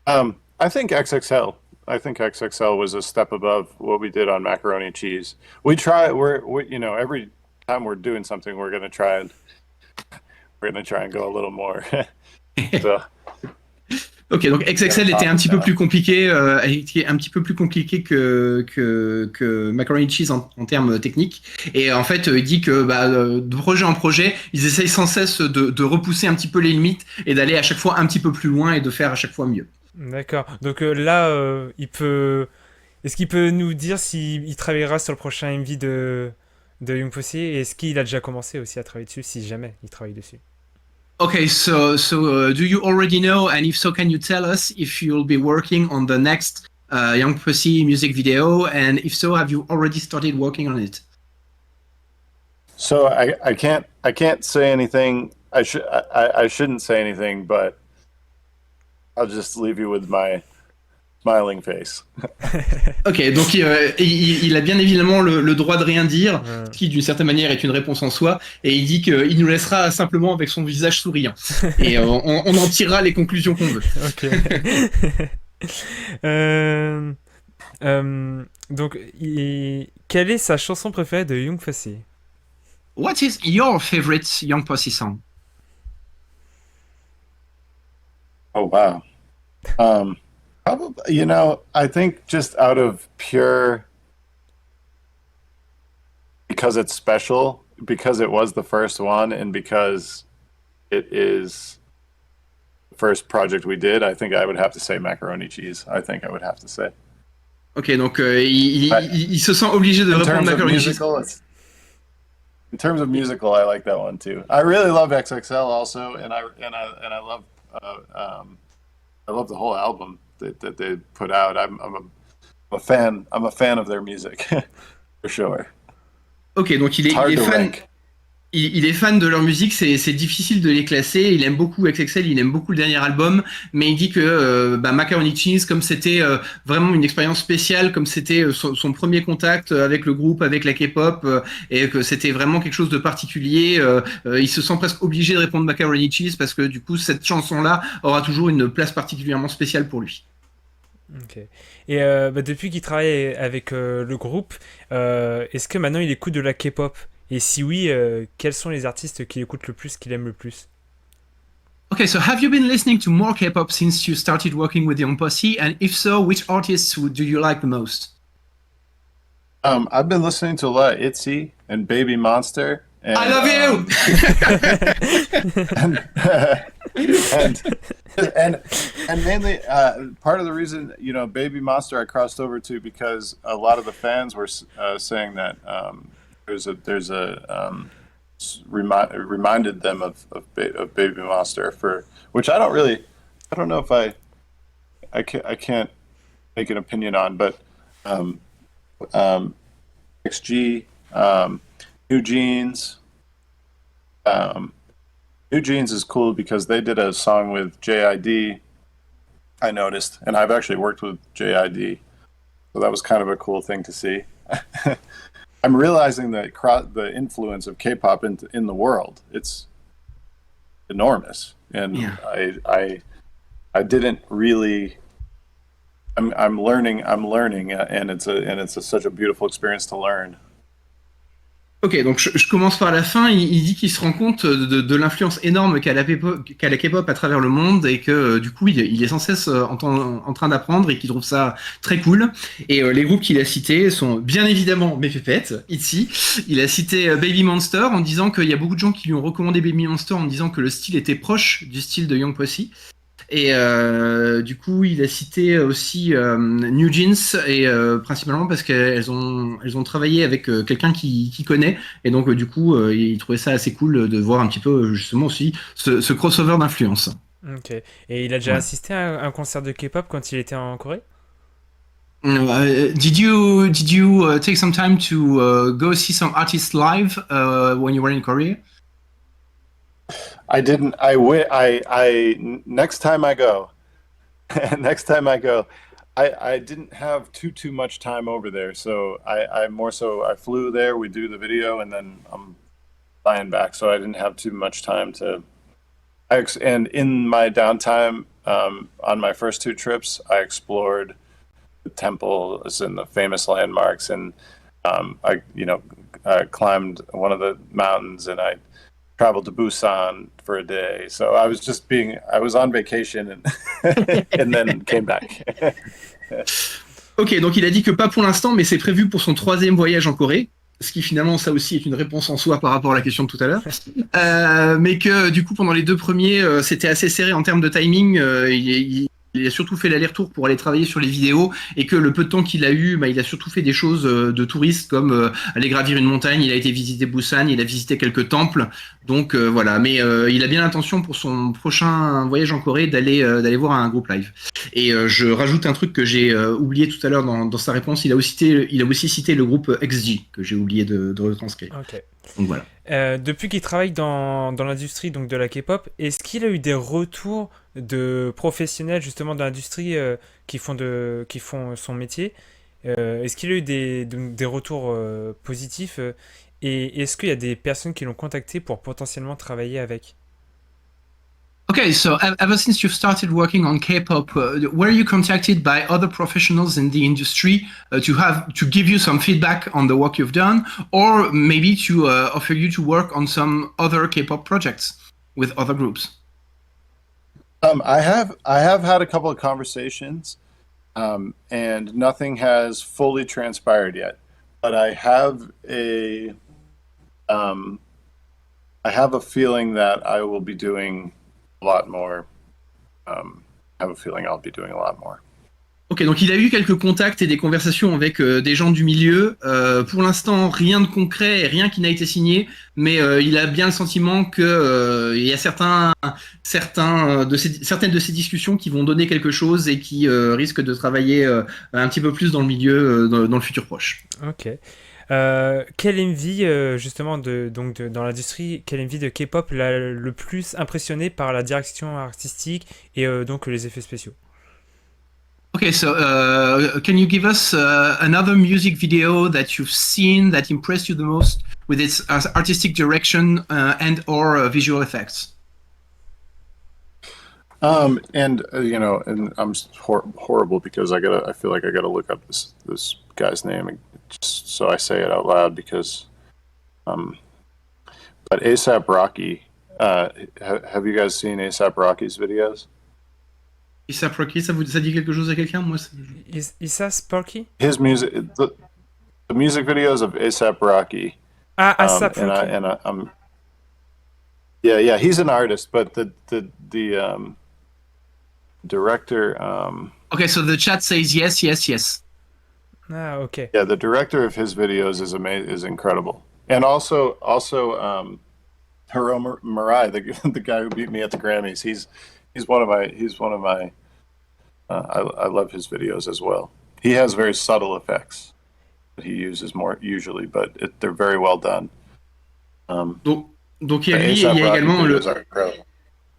I think XXL. I think XXL was a step above what we did on macaroni cheese. We you know, every time we're doing something, we're gonna try and go a little more. So. Ok, donc XXL était un petit peu plus compliqué, que Macaroni Cheese en termes techniques. Et en fait, il dit que de projet en projet, ils essayent sans cesse de repousser un petit peu les limites et d'aller à chaque fois un petit peu plus loin et de faire à chaque fois mieux. D'accord. Donc là, est-ce qu'il peut nous dire s'il travaillera sur le prochain MV de Young Posse, et est-ce qu'il a déjà commencé aussi à travailler dessus, si jamais il travaille dessus? Okay, so do you already know, and if so, can you tell us if you'll be working on the next Young Posse music video, and if so, have you already started working on it? So I can't say anything. I shouldn't say anything, but I'll just leave you with my smiling face. Ok, donc il a bien évidemment le droit de rien dire, ce qui d'une certaine manière est une réponse en soi, et il dit qu'il nous laissera simplement avec son visage souriant. Et on en tirera les conclusions qu'on veut. Ok. Donc, quelle est sa chanson préférée de Young Posse? What is your favorite Young Posse song? Oh wow. Probably, you know, I think just out of pure, because it's special, because it was the first one, and because it is the first project we did, I think I would have to say macaroni cheese. I think I would have to say. Ok, donc il se sent obligé de répondre macaroni cheese. In terms of musical, I like that one too. I really love XXL also, and I love I love the whole album that they put out. I'm a fan. I'm a fan of their music, for sure. Ok, donc il est fan. Il est fan de leur musique, c'est difficile de les classer. Il aime beaucoup XXL, il aime beaucoup le dernier album, mais il dit que Macaroni Cheese, comme c'était vraiment une expérience spéciale, comme c'était son premier contact avec le groupe, avec la K-pop, et que c'était vraiment quelque chose de particulier, il se sent presque obligé de répondre Macaroni Cheese parce que du coup cette chanson-là aura toujours une place particulièrement spéciale pour lui. Ok. Et depuis qu'il travaille avec le groupe, est-ce que maintenant il écoute de la K-pop? Et si oui, quels sont les artistes qu'il écoute le plus, qu'il aime le plus? Okay, so have you been listening to more K-pop since you started working with Young Posse? And if so, which artists do you like the most? I've been listening to a lot of ITZY and Baby Monster. And, I love you! and mainly part of the reason, you know, Baby Monster I crossed over to because a lot of the fans were saying that reminded them of Baby Monster, for which I don't know if I can't make an opinion on, but XG, New Jeans. New Jeans is cool because they did a song with JID, I noticed, and I've actually worked with JID, so that was kind of a cool thing to see. I'm realizing that the influence of K-pop in the world, it's enormous, and yeah. I didn't really. I'm learning, and it's such a beautiful experience to learn. Ok, donc je commence par la fin. Il dit qu'il se rend compte de l'influence énorme qu'a la K-pop à travers le monde, et que du coup il est sans cesse en train d'apprendre, et qu'il trouve ça très cool. Et les groupes qu'il a cités sont bien évidemment mes pépettes, ici. Il a cité Baby Monster en disant qu'il y a beaucoup de gens qui lui ont recommandé Baby Monster en disant que le style était proche du style de Young Posse. Et du coup, il a cité aussi New Jeans, et principalement parce qu'elles ont travaillé avec quelqu'un qui connaît. Et donc, du coup, il trouvait ça assez cool de voir un petit peu, justement, aussi ce crossover d'influence. Ok. Et il a déjà Voilà. assisté à un concert de K-pop quand il était en Corée? Did you take some time to go see some artists live when you were in Korea? I didn't. Next time I go, next time I go, I didn't have too much time over there. So I more so I flew there. We do the video, and then I'm flying back. So I didn't have too much time to. And in my downtime, on my first 2 trips, I explored the temples and the famous landmarks, and I climbed one of the mountains, and I traveled to Busan for a day. So I was on vacation and then came back. Ok, donc il a dit que pas pour l'instant, mais c'est prévu pour son 3e voyage en Corée. Ce qui finalement, ça aussi, est une réponse en soi par rapport à la question de tout à l'heure. Mais que du coup, pendant les 2 premiers, c'était assez serré en termes de timing. Il a surtout fait l'aller-retour pour aller travailler sur les vidéos, et que le peu de temps qu'il a eu, il a surtout fait des choses de touriste, comme aller gravir une montagne. Il a été visiter Busan, il a visité quelques temples. Donc voilà, mais il a bien l'intention pour son prochain voyage en Corée d'aller voir un groupe live. Et je rajoute un truc que j'ai oublié tout à l'heure dans sa réponse. Il a aussi cité le groupe XG, que j'ai oublié de retranscrire. Ok. Donc voilà. Depuis qu'il travaille dans l'industrie donc de la K-pop, est-ce qu'il a eu des retours de professionnels justement de l'industrie qui font son métier? Est-ce qu'il a eu des retours positifs et est-ce qu'il y a des personnes qui l'ont contacté pour potentiellement travailler avec? Okay, so ever since you've started working on K-pop, were you contacted by other professionals in the industry to give you some feedback on the work you've done, or maybe to offer you to work on some other K-pop projects with other groups? I have had a couple of conversations, and nothing has fully transpired yet. But I have a feeling that I will be doing a lot more. I have a feeling I'll be doing a lot more. Ok, donc il a eu quelques contacts et des conversations avec des gens du milieu. Pour l'instant, rien de concret et rien qui n'a été signé, mais il a bien le sentiment que il y a certaines de ces discussions qui vont donner quelque chose et qui risquent de travailler un petit peu plus dans le milieu dans le futur proche. Ok. Quel MV justement dans l'industrie, quel MV de K-pop l'a le plus impressionné par la direction artistique et donc les effets spéciaux? Okay, so can you give us another music video that you've seen that impressed you the most with its artistic direction and/or visual effects? And I'm horrible because I feel like I gotta look up this guy's name just so I say it out loud because, but A$AP Rocky. Have you guys seen A$AP Rocky's videos? A$AP Rocky, ça dit quelque chose à quelqu'un? Moi, Issa Sparky? His music, the music videos of A$AP Rocky. A$AP Rocky. I'm yeah, he's an artist, but the director. Okay, so the chat says yes. Ah, okay. Yeah, the director of his videos is amazing, is incredible, and also Hiro Murai, the guy who beat me at the Grammys. He's one of my. I love his videos as well. He has very subtle effects that he uses more usually, but they're very well done. Donc il y a lui, il y a également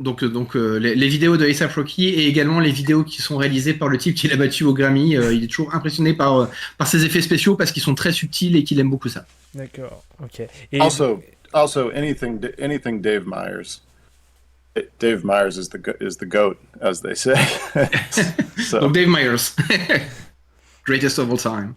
les vidéos de A$AP Rocky et également les vidéos qui sont réalisées par le type qui l'a battu au Grammy. Il est toujours impressionné par ses effets spéciaux parce qu'ils sont très subtils et qu'il aime beaucoup ça. D'accord, ok. Et also anything Dave Meyers. Dave Meyers is the goat, as they say. So. Donc Dave Meyers, greatest of all time.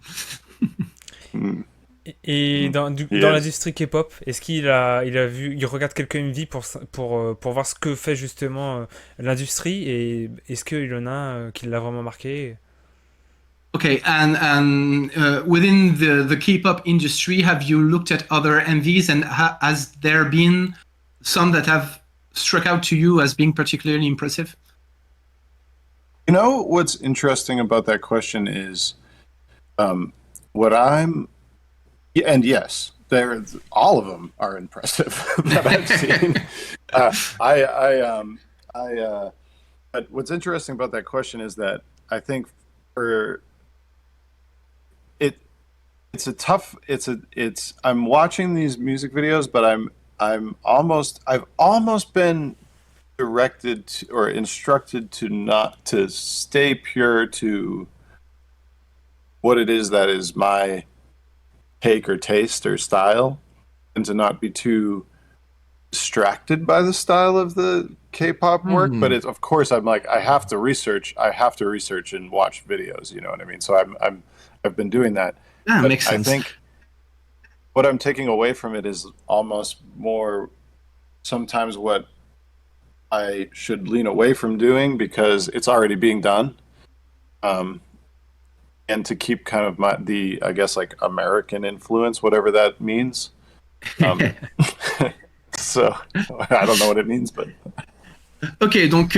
Et dans l'industrie K-pop, est-ce qu'il il regarde quelques MV pour voir ce que fait justement l'industrie et est-ce qu'il y en a qui l'a vraiment marqué? Okay, and within the K-pop industry, have you looked at other MVs and has there been some that have struck out to you as being particularly impressive? You know what's interesting about that question is what I'm, and yes, they're all of them are impressive that I've seen. But what's interesting about that question is that I think for it, I'm watching these music videos, but I've almost been directed to, or instructed to not to stay pure to what it is that is my take or taste or style, and to not be too distracted by the style of the K-pop work. But it's, of course, I'm like, I have to research and watch videos, you know what I mean? So I've been doing that. Ah, But makes I sense. think what I'm taking away from it is almost more sometimes what I should lean away from doing because it's already being done. And to keep kind of I guess like American influence, whatever that means. So I don't know what it means, but Ok, donc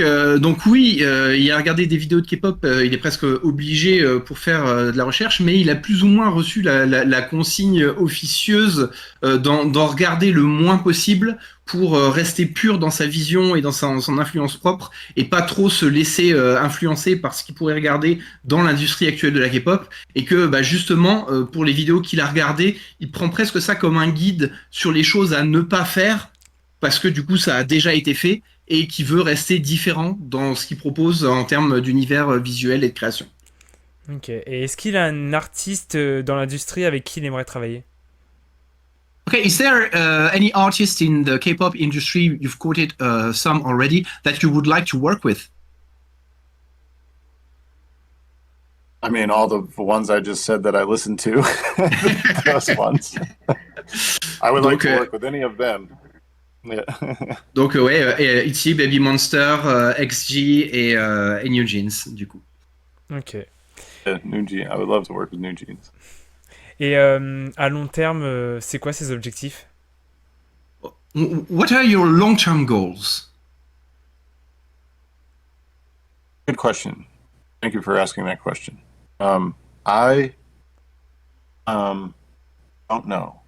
oui, il a regardé des vidéos de K-pop, il est presque obligé pour faire de la recherche, mais il a plus ou moins reçu la consigne officieuse d'en regarder le moins possible pour rester pur dans sa vision et dans son influence propre et pas trop se laisser influencer par ce qu'il pourrait regarder dans l'industrie actuelle de la K-pop et que bah, justement pour les vidéos qu'il a regardées, il prend presque ça comme un guide sur les choses à ne pas faire parce que du coup ça a déjà été fait et qui veut rester différent dans ce qu'il propose en termes d'univers visuel et de création. Ok. Et est-ce qu'il a un artiste dans l'industrie avec qui il aimerait travailler? Okay, is there any artist in the K-pop industry, you've quoted some already, that you would like to work with? I mean, all the ones I just said that I listened to, those ones. I would like Donc, to work with any of them. Yeah. donc ouais, ITZY, Baby Monster, XG et New Jeans, du coup. Ok. Yeah, New Jeans. I would love to work with New Jeans. Et à long terme, c'est quoi ses objectifs? What are your long-term goals? Good question. Thank you for asking that question. I don't know.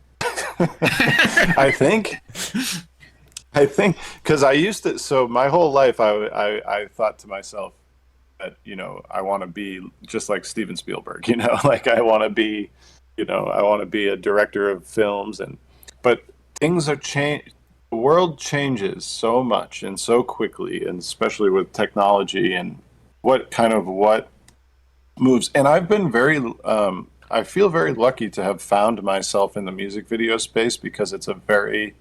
I think because I used to. So my whole life, I thought to myself that I want to be just like Steven Spielberg. Like I want to be, I want to be a director of films, but things are changed. The world changes so much and so quickly, and especially with technology and what moves. And I've been I feel very lucky to have found myself in the music video space because it's a very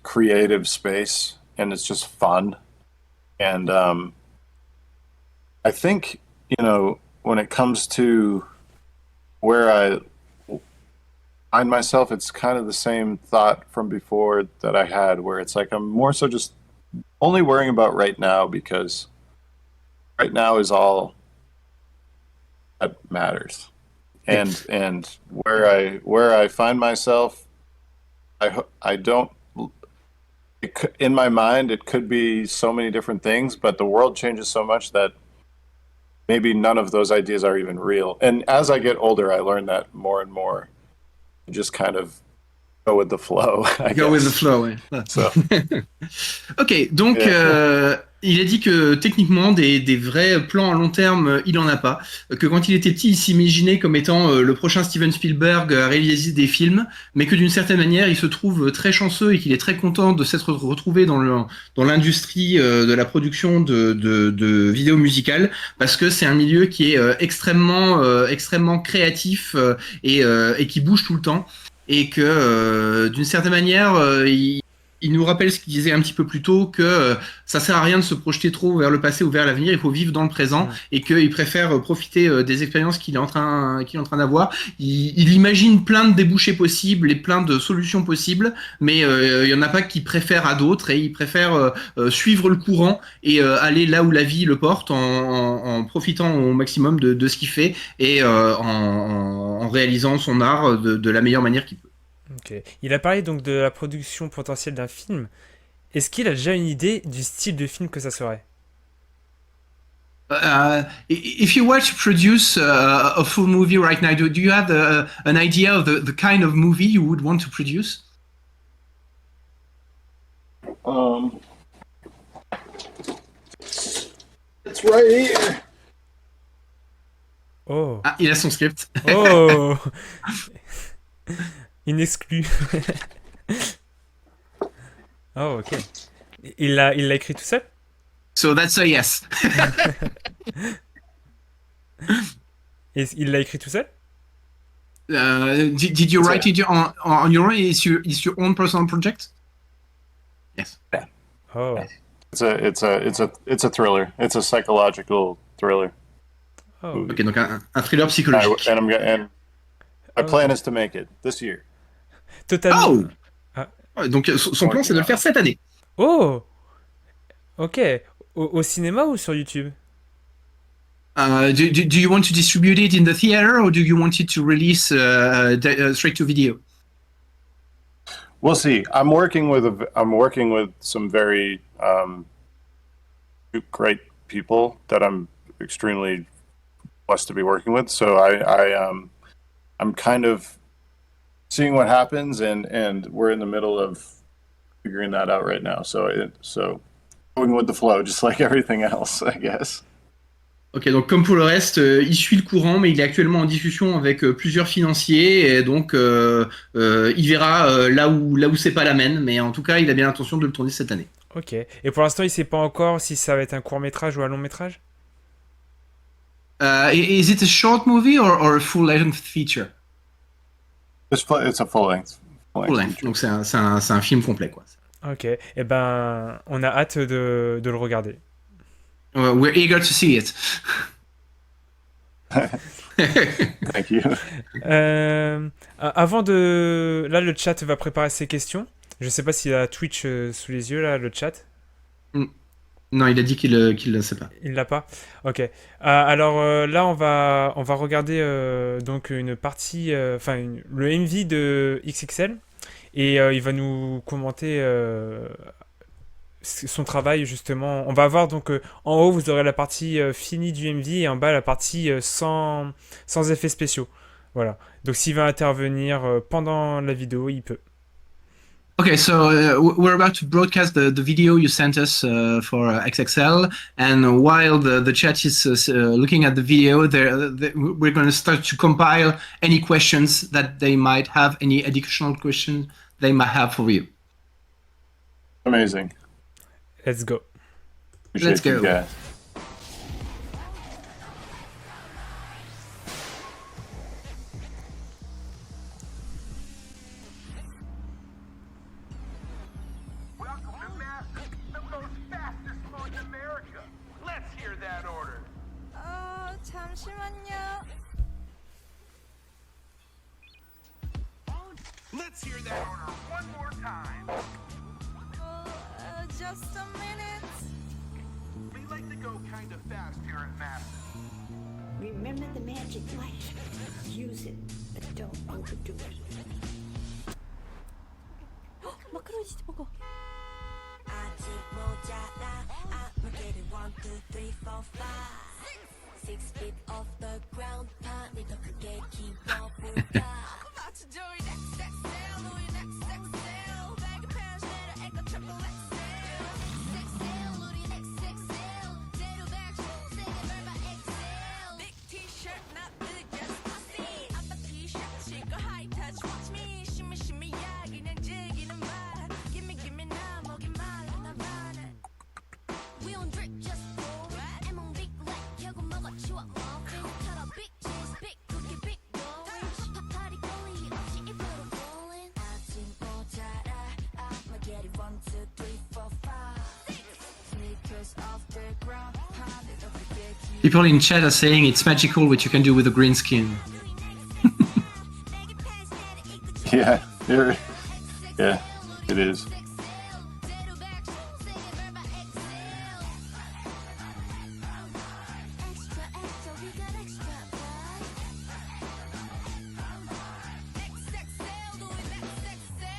creative space and it's just fun. And I think, when it comes to where I find myself, it's kind of the same thought from before that I had, where it's like I'm more so just only worrying about right now because right now is all that matters. And where I find myself, I don't. In my mind, it could be so many different things, but the world changes so much that maybe none of those ideas are even real. And as I get older, I learn that more and more. Just kind of go with the flow. Go with the flow, ouais. So. Ok, donc il a dit que techniquement des vrais plans à long terme, il en a pas. Que quand il était petit, il s'imaginait comme étant le prochain Steven Spielberg à réaliser des films, mais que d'une certaine manière, il se trouve très chanceux et qu'il est très content de s'être retrouvé dans l'industrie de la production de vidéos musicales, parce que c'est un milieu qui est extrêmement créatif et qui bouge tout le temps. Et que d'une certaine manière, il nous rappelle ce qu'il disait un petit peu plus tôt, que ça sert à rien de se projeter trop vers le passé ou vers l'avenir, il faut vivre dans le présent, et qu'il préfère profiter des expériences qu'il est en train d'avoir. Il imagine plein de débouchés possibles et plein de solutions possibles, mais il y en a pas qui préfèrent à d'autres, et il préfère suivre le courant et aller là où la vie le porte en profitant au maximum de ce qu'il fait et en réalisant son art de la meilleure manière qu'il peut. Ok. Il a parlé donc de la production potentielle d'un film. Est-ce qu'il a déjà une idée du style de film que ça serait? If you were to produce a full movie right now, do you have an idea of the kind of movie you would want to produce? It's right here. Oh. Ah, il a son script. Oh. Inexclu. Oh, ok. Il l'a écrit tout seul? So that's a yes. Et il l'a écrit tout seul? Did you write it on your own? Is your own personal project? Yes. Oh. It's a thriller. It's a psychological thriller. Oh. Ok, donc un thriller psychologique. And my plan is to make it this year. Totalement. Oh! Ah. Ouais, donc son plan, c'est de le faire cette année. Oh. Ok. Au cinéma ou sur YouTube? Do you want to distribute it in the theater or do you want it to release straight to video? We'll see. I'm working with some very great people that I'm extremely blessed to be working with. So I'm kind of seeing what happens, and we're in the middle of figuring that out right now. So going with the flow, just like everything else, I guess. Ok, donc comme pour le reste, il suit le courant, mais il est actuellement en discussion avec plusieurs financiers, et donc il verra là où c'est pas l'amène, mais en tout cas, il a bien l'intention de le tourner cette année. Ok. Et pour l'instant, il sait pas encore si ça va être un court-métrage ou un long-métrage? Is it a short movie or a full-length feature? It's a full length. Full-length, donc c'est un film complet, quoi. Ok. Eh ben, on a hâte de le regarder. We're eager to see it. Thank you. Avant de... Là, le chat va préparer ses questions. Je sais pas s'il a Twitch sous les yeux, là, le chat. Non, il a dit qu'il ne sait pas. Il l'a pas? Ok. Alors là, on va regarder donc une partie... le MV de XXL. Et il va nous commenter... son travail justement. On va voir donc en haut vous aurez la partie finie du MV et en bas la partie sans effets spéciaux. Voilà. Donc s'il va intervenir pendant la vidéo, il peut. Okay, so we're about to broadcast the video you sent us for XXL, and while the chat is looking at the video, we're going to start to compile any questions that they might have, any additional questions they might have for you. Amazing. Let's go. Let's go. Guys. 잠시만요. Let's hear that order one more time. Just a minute. We like to go kind of fast here at Massive. Remember the magic light. Use it, but don't overdo it. 마카로니 진짜 먹어. 아직 모자라. 아무개를 1, 2, 3, 4, 5. 6 feet off the ground. 판이 더 크게 키워볼까. About to do it XXL, Louis XXL. Baggy pants, little echo triple XL. XXL, Louis XXL. 제로 back shoes, singing by XL. Big T-shirt, not big, just pussy. 아빠 T-shirt, 실거 high touch, watch me. shimmy shimmy 야, 그냥 즐기는 말. Gimme gimme 나 먹이 말라 나 많아. We don't drink, just pour it. M on big like 결국 먹어 치워 먹어. cut off big cheese, big cookie, big dough. 파리 거리 없이 입으로 rolling. 아직 모자라. I'ma get it 1, 2, 3, 4, 5. 6 sneakers off the ground. 판이 더 크게 키워. People in chat are saying it's magical what you can do with a green skin. Yeah, yeah, it is. Extra, extra, we got extra XXL, Louis XXL.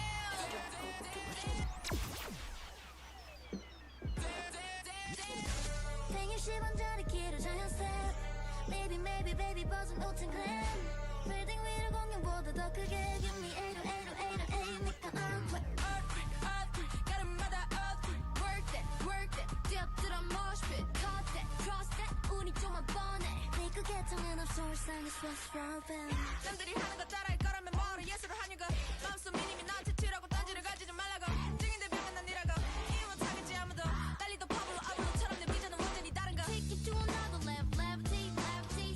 생일 10원 전에 길을 같은 glam 빌딩 위를 공룡보다 더 크게 Give me 8080808 니가 earthquake 가름마다 earthquake work that 뛰어들어 mosh pit cut that trust that 운이 좀만 뻔해 네가 개통은 없어 일상의 stress problem 남들이 하는 거 따라할 거라면 뭐로 예술을 하냐고 마음속 미님이 나한테 튀라고 딴지를 가지지 말라고 증인들 벽은 난 니라고 이해 못하겠지 아무도 달리도 파블로 아울러처럼 내 비전은 완전히 다른 거 Take it to another level levitate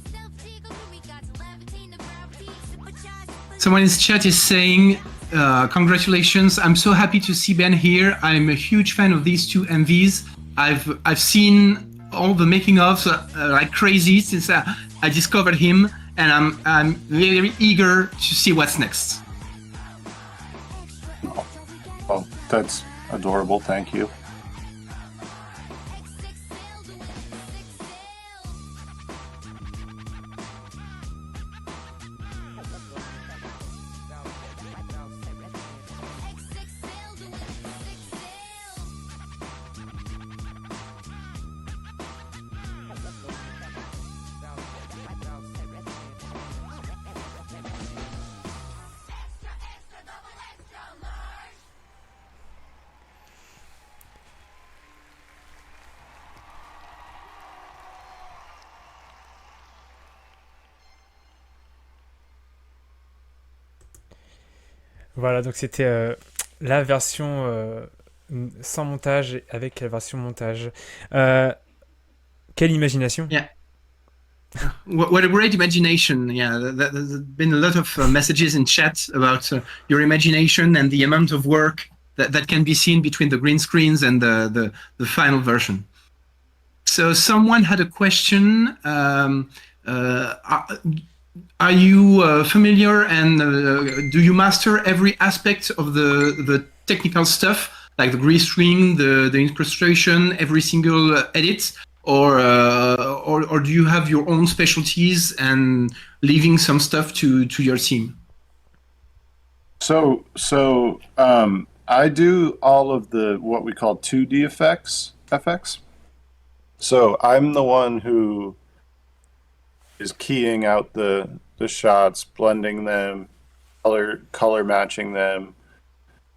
self-take over me got to levitate the gravity supercharge Someone in the chat is saying, congratulations, I'm so happy to see Ben here. I'm a huge fan of these two MVs. I've seen all the making ofs like crazy since I discovered him, and I'm very eager to see what's next. Well, that's adorable. Thank you. Voilà, donc c'était la version sans montage et avec la version montage. Quelle imagination! Yeah. What a great imagination. Yeah, there's been a lot of messages in chat about your imagination and the amount of work that can be seen between the green screens and the final version. So someone had a question. Are you familiar and do you master every aspect of the technical stuff, like the green screen, the incrustation, every single edit? Or do you have your own specialties and leaving some stuff to your team? So I do all of the what we call 2D effects. So I'm the one who is keying out the shots, blending them, color matching them,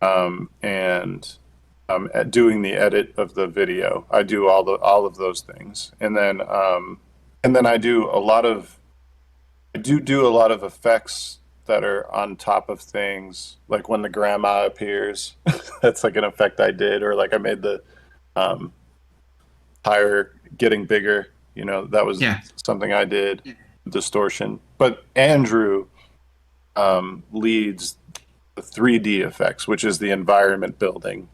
and doing the edit of the video. I do all of those things, and then I do a lot of effects that are on top of things, like when the grandma appears. That's like an effect I did, or like I made the tire getting bigger. You know, that was something I did. Distortion. But Andrew leads the 3D effects, which is the environment building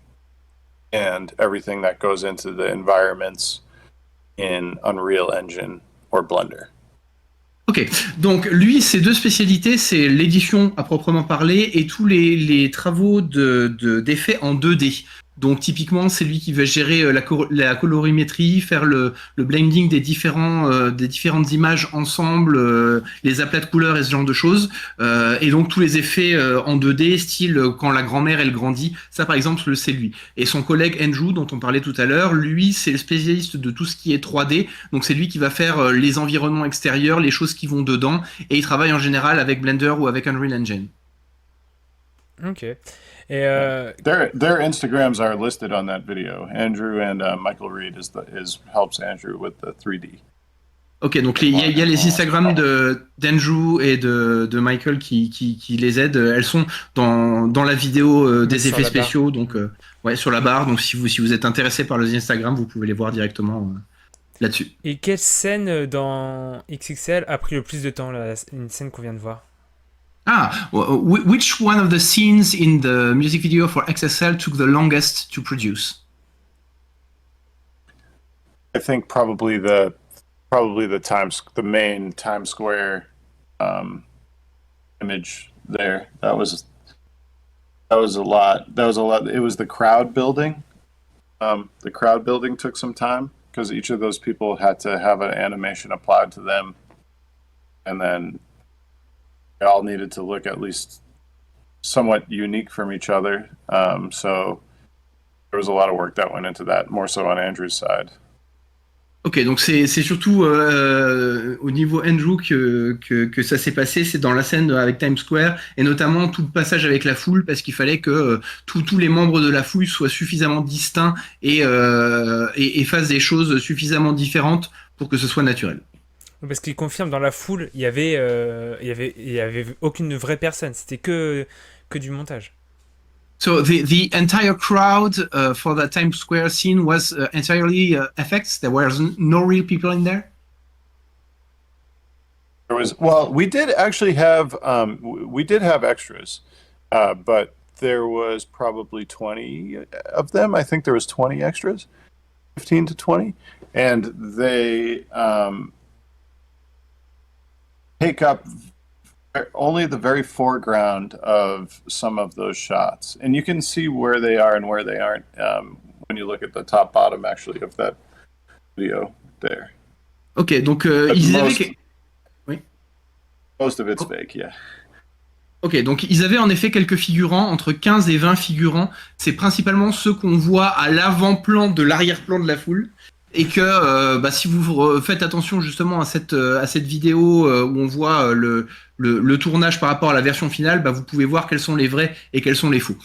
and everything that goes into the environments in Unreal Engine or Blender. Ok, donc lui, ses deux spécialités, c'est l'édition à proprement parler et tous les travaux d'effets en 2D. Donc typiquement, c'est lui qui va gérer la colorimétrie, faire le blending des différentes images ensemble, les aplats de couleurs et ce genre de choses. Et donc tous les effets en 2D, style quand la grand-mère elle grandit, ça par exemple c'est lui. Et son collègue Andrew, dont on parlait tout à l'heure, lui c'est le spécialiste de tout ce qui est 3D. Donc c'est lui qui va faire les environnements extérieurs, les choses qui vont dedans. Et il travaille en général avec Blender ou avec Unreal Engine. Ok. Et their Instagrams are listed on that video. Andrew and Michael Reed helps Andrew with the 3D. Ok, donc il y a les Instagrams d'Andrew et de Michael qui les aident. Elles sont dans la vidéo des effets spéciaux, donc sur la barre. Donc si vous êtes intéressé par les Instagrams, vous pouvez les voir directement là-dessus. Et quelle scène dans XXL a pris le plus de temps, une scène qu'on vient de voir? Which one of the scenes in the music video for XSL took the longest to produce? I think probably the main Times Square image there. That was a lot. It was the crowd building. The crowd building took some time because each of those people had to have an animation applied to them, and then they all needed to look at least somewhat unique from each other. So there was a lot of work that went into that, more so on Andrew's side. Ok, donc c'est surtout au niveau Andrew que ça s'est passé, c'est dans la scène avec Times Square, et notamment tout le passage avec la foule, parce qu'il fallait que tous les membres de la foule soient suffisamment distincts et fassent des choses suffisamment différentes pour que ce soit naturel. Parce qu'il confirme, dans la foule, il y avait aucune vraie personne. C'était que du montage. So the entire crowd for the Times Square scene was entirely effects. There was no real people in there. There was, well, we did actually have we did have extras, but there was probably 20 of them. I think there was 20 extras, 15 to 20, and they take up only the very foreground of some of those shots, and you can see where they are and where they aren't when you look at the top bottom actually of that video there. Ok, donc But ils most, avaient. Oui. most of it's fake, yeah. Ok, donc ils avaient en effet quelques figurants, entre 15 et 20 figurants. C'est principalement ceux qu'on voit à l'avant-plan de l'arrière-plan de la foule. Et que si vous faites attention justement à cette vidéo où on voit le tournage par rapport à la version finale, vous pouvez voir quels sont les vrais et quels sont les faux.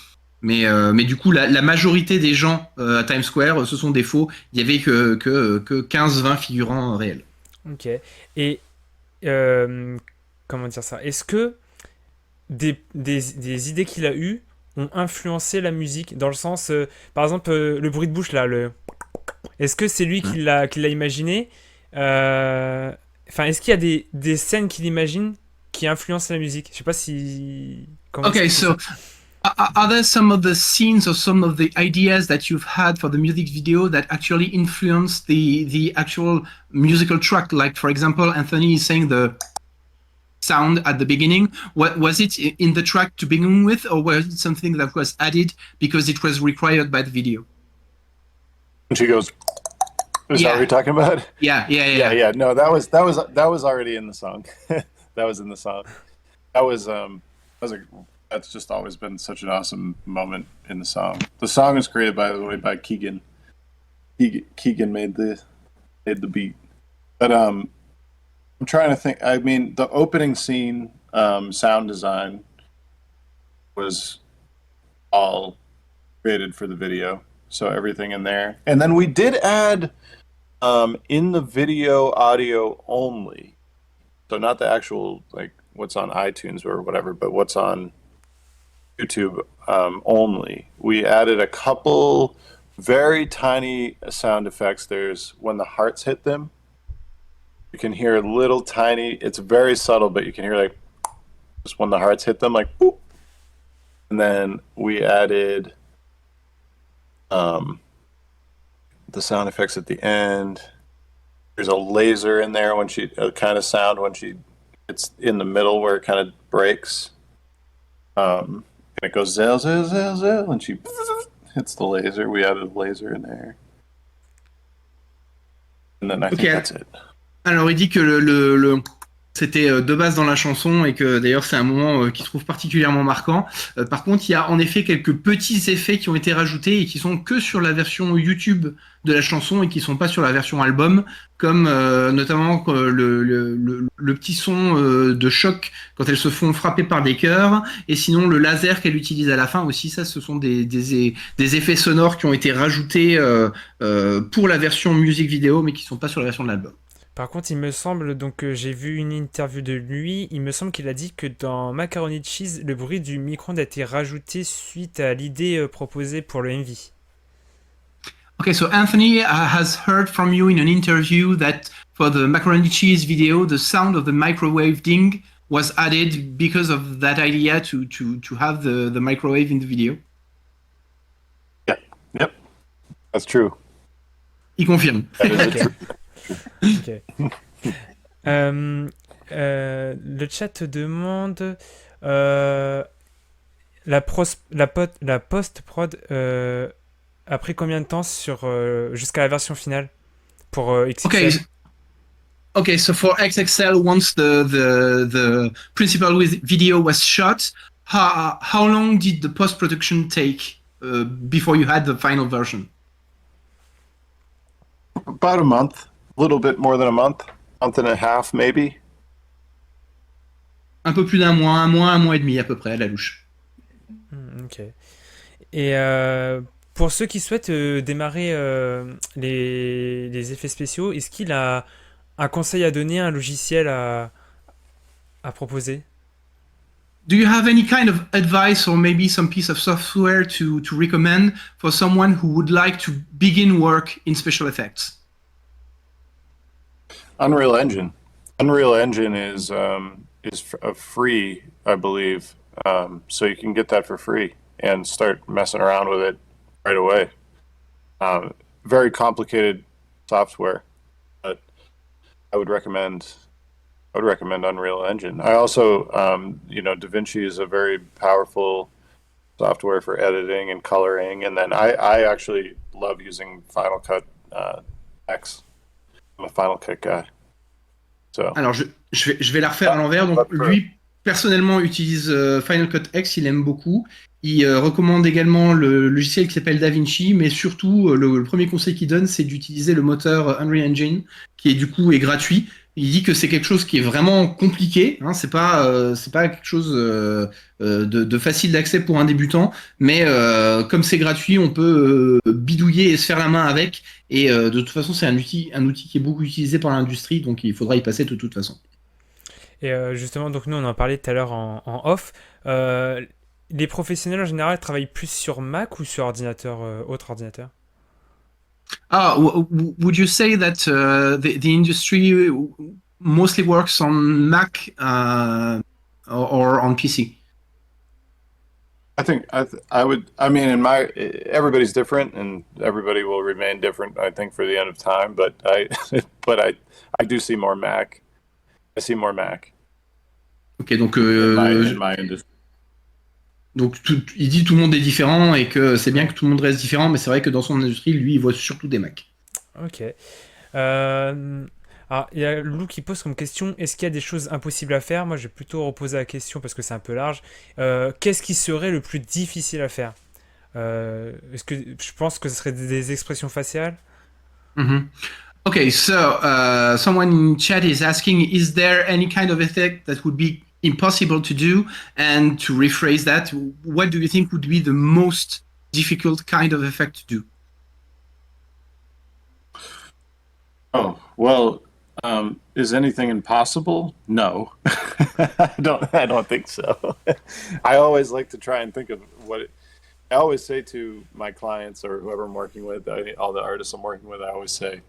Mais du coup, la majorité des gens à Times Square, ce sont des faux. Il y avait que 15-20 figurants réels. Ok. Et comment dire ça? Est-ce que des idées qu'il a eues ont influencé la musique dans le sens, par exemple, le bruit de bouche là, est-ce que c'est lui qui l'a imaginé? Enfin, est-ce qu'il y a des scènes qu'il imagine qui influencent la musique? Je sais pas si. Okay, so are there some of the scenes or some of the ideas that you've had for the music video that actually influenced the actual musical track? Like, for example, Anthony is saying the sound at the beginning. What was it in the track to begin with, or was it something that was added because it was required by the video? And she goes, "Is that what you're talking about?" Yeah. No, that was already in the song. That was in the song. That's just always been such an awesome moment in the song. The song is created, by the way, by Keegan. Keegan made the beat. But I'm trying to think. I mean, the opening scene, sound design was all created for the video. So everything in there. And then we did add in the video audio only. So not the actual, like, what's on iTunes or whatever, but what's on YouTube only. We added a couple very tiny sound effects. There's when the hearts hit them. You can hear a little tiny, it's very subtle, but you can hear like just when the hearts hit them, like boop. And then we added the sound effects at the end. There's a laser in there when a kind of sound when it's in the middle where it kind of breaks. And it goes zell, zell, zell, zell, and she hits the laser. We added a laser in there. And then I think that's it. Alors il dit que c'était de base dans la chanson et que d'ailleurs c'est un moment qu'il trouve particulièrement marquant. Par contre, il y a en effet quelques petits effets qui ont été rajoutés et qui sont que sur la version YouTube de la chanson et qui sont pas sur la version album, comme notamment le petit son de choc quand elles se font frapper par des cœurs, et sinon le laser qu'elle utilise à la fin aussi. Ça, ce sont des effets sonores qui ont été rajoutés pour la version musique vidéo mais qui sont pas sur la version de l'album. Par contre, il me semble, donc j'ai vu une interview de lui, il me semble qu'il a dit que dans Macaroni Cheese, le bruit du micro-ondes a été rajouté suite à l'idée proposée pour le MV. Okay, so Anthony has heard from you in an interview that for the macaroni cheese video, the sound of the microwave ding was added because of that idea to have the microwave in the video. Yeah, yep, that's true. Il confirme. That is true. Ok. Le chat demande la post-prod a pris combien de temps jusqu'à la version finale pour XXL? Okay, so for XXL, once the principal video was shot, how long did the post-production take before you had the final version? About a month. little bit more than a month and a half, maybe. Un peu plus d'un mois, un mois et demi à peu près à la louche. Ok. Et pour ceux qui souhaitent démarrer les effets spéciaux, est-ce qu'il a un conseil à donner, un logiciel à proposer? Do you have any kind of advice or maybe some piece of software to recommend for someone who would like to begin work in special effects? Unreal Engine. Unreal Engine is free, I believe. So you can get that for free and start messing around with it right away. Very complicated software, but I would recommend Unreal Engine. I also, DaVinci is a very powerful software for editing and coloring. And then I actually love using Final Cut X. I'm a Final Cut guy. So. Alors, je vais la refaire à l'envers. Donc, lui, personnellement, utilise Final Cut X, il aime beaucoup. Il recommande également le logiciel qui s'appelle DaVinci, mais surtout, le premier conseil qu'il donne, c'est d'utiliser le moteur Unreal Engine, qui du coup est gratuit. Il dit que c'est quelque chose qui est vraiment compliqué, hein, c'est pas quelque chose de facile d'accès pour un débutant, mais comme c'est gratuit, on peut bidouiller et se faire la main avec. Et de toute façon, c'est un outil qui est beaucoup utilisé par l'industrie, donc il faudra y passer de toute façon. Et justement, donc nous on en parlait tout à l'heure en off. Les professionnels en général travaillent plus sur Mac ou sur ordinateur, autre ordinateur? Would you say that the industry mostly works on Mac or on PC? I think everybody's different and everybody will remain different, I think, for the end of time, but I do see more Mac. I see more Mac. Ok, donc in my industry. Donc il dit tout le monde est différent et que c'est bien que tout le monde reste différent, mais c'est vrai que dans son industrie, lui, il voit surtout des Macs. Ok. Alors, il y a Lou qui pose comme question, est-ce qu'il y a des choses impossibles à faire? Moi, je vais plutôt reposer la question parce que c'est un peu large. Qu'est-ce qui serait le plus difficile à faire? Est-ce que je pense que ce serait des expressions faciales? Mm-hmm. Okay, so someone in chat is asking, is there any kind of effect that would be impossible to do? And to rephrase that, what do you think would be the most difficult kind of effect to do? Oh, well, is anything impossible? No. I don't think so. I always like to try and think of I always say to my clients or whoever I'm working with, all the artists I'm working with, I always say,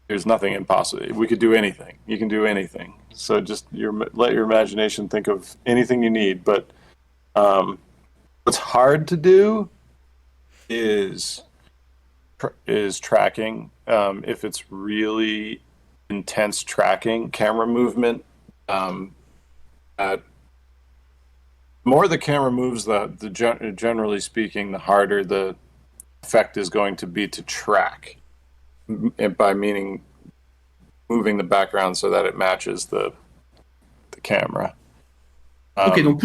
there's nothing impossible. We could do anything. You can do anything. So just let your imagination think of anything you need. But what's hard to do is tracking. If it's really intense tracking, camera movement. More the camera moves, generally speaking, the harder the effect is going to be to track. By meaning moving the background so that it matches the camera. Ok, donc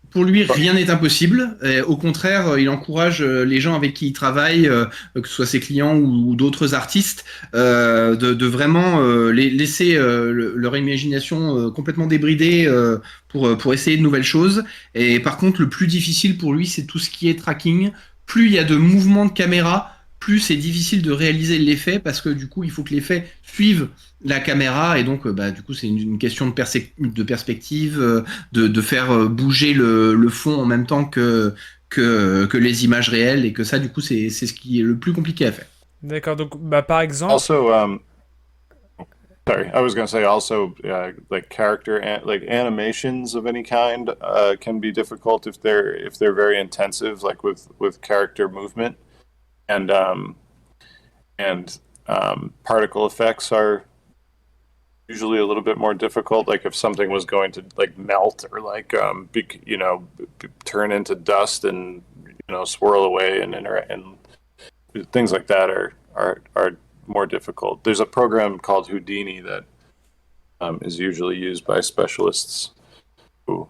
pour lui, rien n'est impossible. Et au contraire, il encourage les gens avec qui il travaille, que ce soit ses clients ou d'autres artistes, de vraiment laisser leur imagination complètement débridée pour essayer de nouvelles choses. Et par contre, le plus difficile pour lui, c'est tout ce qui est tracking. Plus il y a de mouvements de caméra, plus c'est difficile de réaliser l'effet parce que du coup il faut que l'effet suive la caméra et donc du coup c'est une question de perspective, de faire bouger le fond en même temps que les images réelles et que ça du coup c'est ce qui est le plus compliqué à faire. D'accord, donc par exemple. Also, sorry, I was going to say also like character like animations of any kind can be difficult if they're very intensive, like with character movement. And particle effects are usually a little bit more difficult. Like if something was going to like melt or like turn into dust and swirl away and things like that are more difficult. There's a program called Houdini that is usually used by specialists who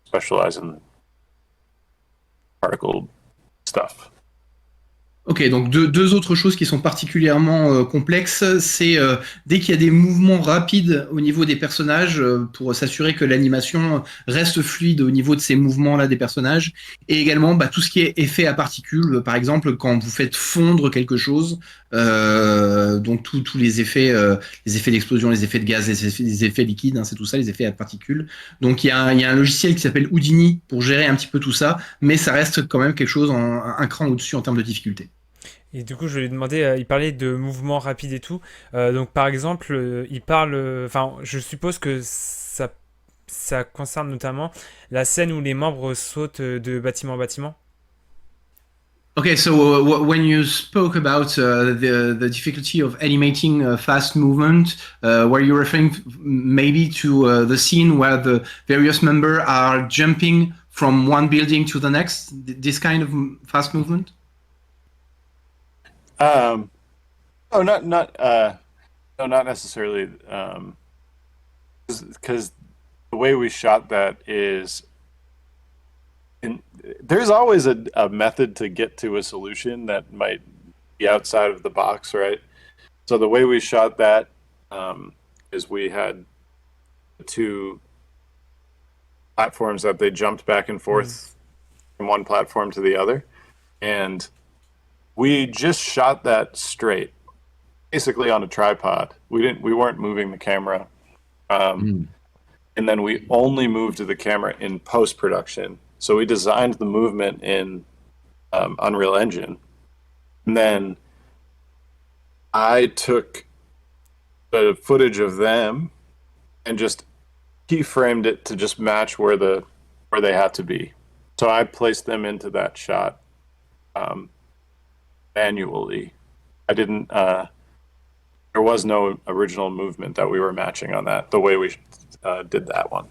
specialize in particle stuff. Ok, donc deux autres choses qui sont particulièrement complexes, c'est dès qu'il y a des mouvements rapides au niveau des personnages, pour s'assurer que l'animation reste fluide au niveau de ces mouvements-là des personnages, et également tout ce qui est effet à particules, par exemple quand vous faites fondre quelque chose, donc tous les effets d'explosion, les effets de gaz, les effets liquides, hein, c'est tout ça, les effets à particules. Donc il y a un logiciel qui s'appelle Houdini pour gérer un petit peu tout ça, mais ça reste quand même quelque chose un cran au-dessus en termes de difficulté. Et du coup, je lui ai demandé, il parlait de mouvements rapides et tout. Donc, par exemple, il parle. Enfin, je suppose que ça concerne notamment la scène où les membres sautent de bâtiment en bâtiment. Okay, so when you spoke about the difficulty of animating fast movement, were you referring maybe to the scene where the various members are jumping from one building to the next? This kind of fast movement? Oh, not necessarily. Because the way we shot that is, there's always a method to get to a solution that might be outside of the box, right? So the way we shot that is we had two platforms that they jumped back and forth from one platform to the other, and we just shot that straight, basically on a tripod. We weren't moving the camera, and then we only moved the camera in post production. So we designed the movement in Unreal Engine, and then I took the footage of them and just keyframed it to just match where they had to be. So I placed them into that shot. Manually. I didn't there was no original movement that we were matching on that, the way we did that one.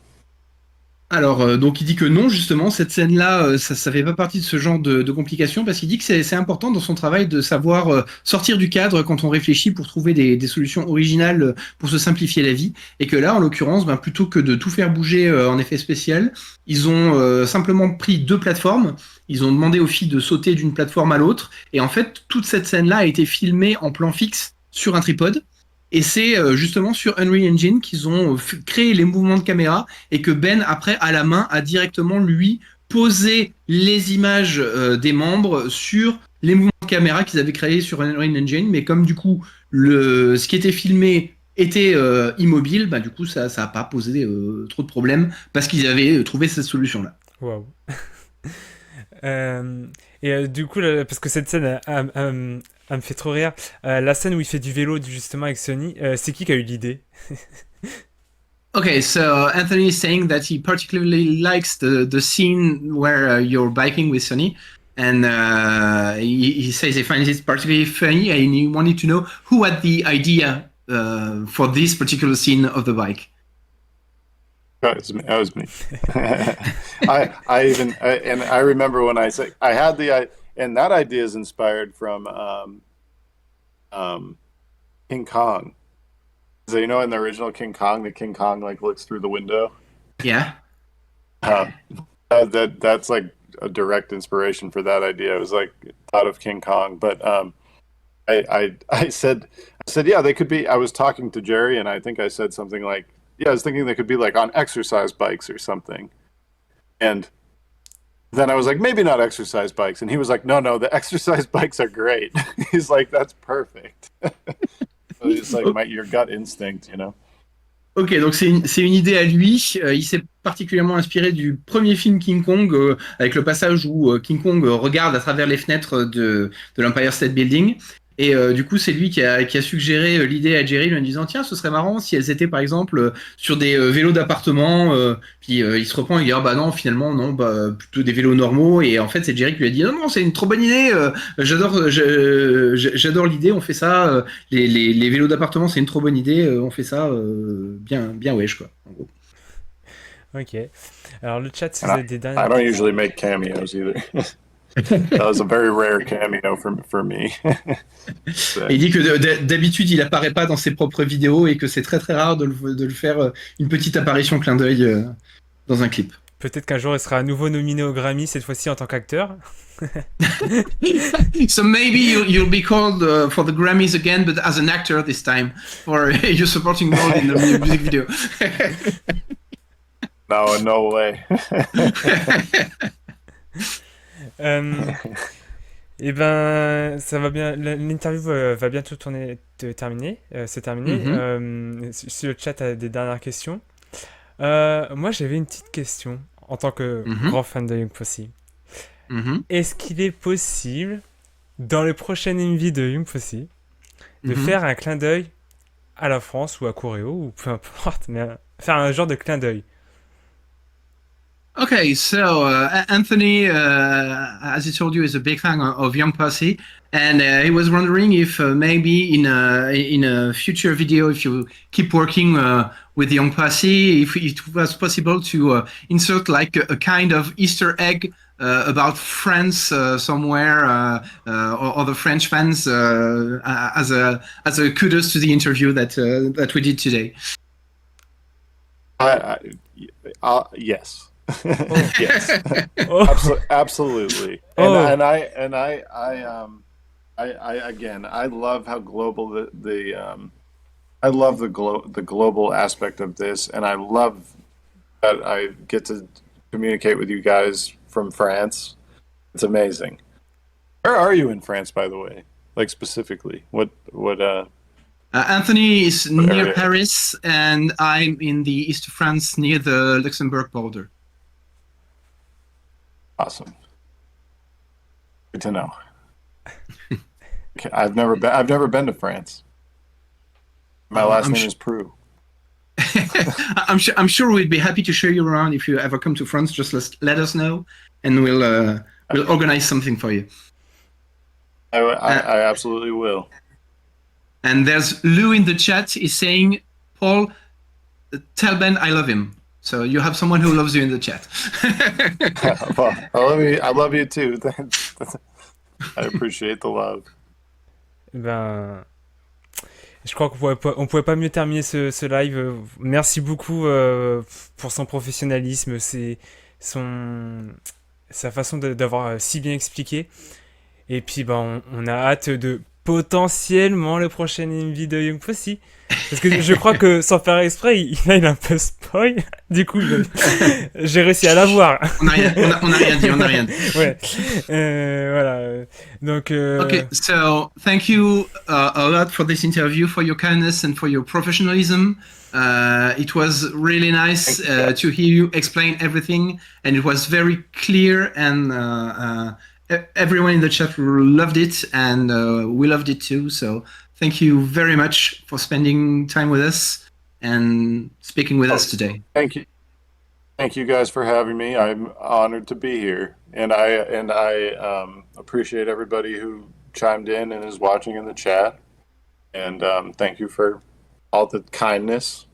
Alors, donc il dit que non, justement, cette scène-là, ça fait pas partie de ce genre de complications, parce qu'il dit que c'est important dans son travail de savoir sortir du cadre quand on réfléchit pour trouver des solutions originales pour se simplifier la vie, et que là, en l'occurrence, plutôt que de tout faire bouger en effet spécial, ils ont simplement pris deux plateformes, ils ont demandé aux filles de sauter d'une plateforme à l'autre, et en fait, toute cette scène-là a été filmée en plan fixe sur un tripode. Et c'est justement sur Unreal Engine qu'ils ont créé les mouvements de caméra et que Ben, après, à la main, a directement, lui, posé les images des membres sur les mouvements de caméra qu'ils avaient créés sur Unreal Engine. Mais comme, du coup, ce qui était filmé était immobile, du coup, ça n'a pas posé trop de problèmes parce qu'ils avaient trouvé cette solution-là. Waouh. Du coup, parce que cette scène elle me fait trop rire. La scène où il fait du vélo justement avec Sony, c'est qui a eu l'idée? Okay, so Anthony is saying that he particularly likes the scene where you're biking with Sonny, and he says he finds it particularly funny, and he wanted to know who had the idea for this particular scene of the bike. That was me. I remember when I said I had and that idea is inspired from King Kong. So in the original King Kong, the King Kong looks through the window. Yeah. That's like a direct inspiration for that idea. It was thought of King Kong, but I said yeah, they could be. I was talking to Jerry, and I think I said something like, yeah, I was thinking they could be on exercise bikes or something, and then I was like, maybe not exercise bikes, and he was like, no, the exercise bikes are great. He's like, that's perfect. So it's your gut instinct, Ok, donc c'est une idée à lui. Il s'est particulièrement inspiré du premier film King Kong, avec le passage où King Kong regarde à travers les fenêtres de l'Empire State Building. Et du coup, c'est lui qui a suggéré l'idée à Jerry, lui en disant tiens, ce serait marrant si elles étaient par exemple sur des vélos d'appartement. Puis il se reprend et il dit non, finalement non, plutôt des vélos normaux. Et en fait, c'est Jerry qui lui a dit non, c'est une trop bonne idée. J'adore l'idée. On fait ça. Les vélos d'appartement, c'est une trop bonne idée. On fait ça bien wesh quoi. En gros. Ok. Alors le chat, si vous avez des dernières. I don't usually make cameos either. That was a very rare cameo for me. Il dit que d'habitude il apparaît pas dans ses propres vidéos et que c'est très très rare de le faire une petite apparition clin d'œil dans un clip. peut-être qu'un jour il sera à nouveau nominé au Grammy, cette fois-ci en tant qu'acteur. So maybe you'll be called for the Grammys again, but as an actor this time, for your supporting role in the music video. No, no way. Et ben, ça va bien. L'interview va bientôt terminer. C'est terminé. Si le chat a des dernières questions. Moi, j'avais une petite question en tant que grand fan de Young Posse. Est-ce qu'il est possible, dans le prochain MV de Young Posse, de faire un clin d'œil à la France ou à Koreo, ou peu importe, mais faire un genre de clin d'œil? Okay, so Anthony, as he told you, is a big fan of Young Posse, and he was wondering if maybe in a future video, if you keep working with Young Posse, if it was possible to insert like a kind of Easter egg about France somewhere, or the French fans as a kudos to the interview that we did today. Yes. Oh. Yes. Absolutely. Oh. And I again, I love how global I love the global aspect of this, and I love that I get to communicate with you guys from France. It's amazing. Where are you in France, by the way? Like specifically, what Anthony is near area? Paris, and I'm in the east of France, near the Luxembourg border. Awesome. Good to know. Okay, I've never been to France. My last name is PROUX. I'm sure we'd be happy to show you around if you ever come to France. Just let us know, and we'll organize something for you. I absolutely will. And there's Lou in the chat is saying, Paul, tell Ben I love him. So you have someone who loves you in the chat. Well, I love you too. I appreciate the love. Ben, je crois qu'on pouvait pas mieux terminer ce live. Merci beaucoup pour son professionnalisme, sa façon d'avoir si bien expliqué. Et puis ben, on a hâte de potentiellement le prochain MV de Young Posse. Parce que je crois que sans faire exprès, il a un peu spoil. Du coup, j'ai réussi à l'avoir. On n'a rien dit. Ouais. Voilà. Donc. Okay, so thank you a lot for this interview, for your kindness and for your professionalism. It was really nice to hear you explain everything, and it was very clear, and everyone in the chat loved it, and we loved it too. So thank you very much for spending time with us and speaking with us today. Thank you guys for having me. I'm honored to be here, and I appreciate everybody who chimed in and is watching in the chat. And thank you for all the kindness.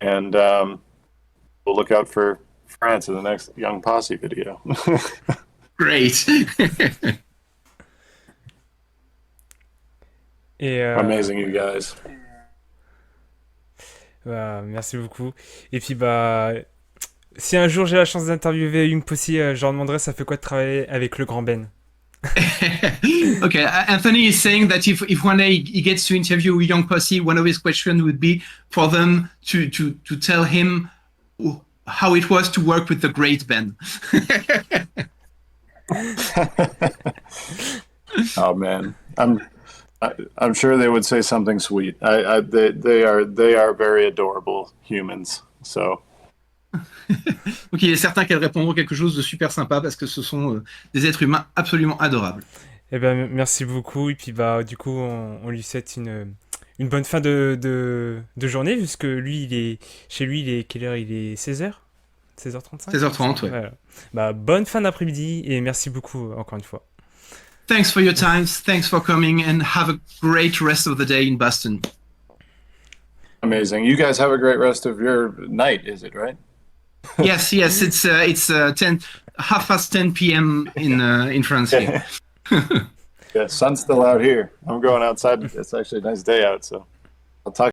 And we'll look out for France in the next Young Posse video. Great. Amazing, you guys. Bah, merci beaucoup. Et puis bah, si un jour j'ai la chance d'interviewer Young Posse, je leur demanderai ça fait quoi de travailler avec le grand Ben. Okay, Anthony is saying that if one day he gets to interview Young Posse, one of his questions would be for them to tell him how it was to work with the great Ben. Oh man, I'm sure they would say something sweet. They are very adorable humans. So. Donc il est certain qu'elles répondront quelque chose de super sympa parce que ce sont des êtres humains absolument adorables. Eh ben merci beaucoup, et puis bah du coup on lui souhaite une bonne fin de journée, puisque lui chez lui il est quelle heure? Il est 16h 16h35 16h30, ouais. Voilà. Bah bonne fin d'après-midi et merci beaucoup encore une fois. Thanks for your time, thanks for coming, and have a great rest of the day in Boston. Amazing. You guys have a great rest of your night, is it, right? Yes, it's 10 p.m. in France here. Yeah, sun's still out here. I'm going outside. It's actually a nice day out, so.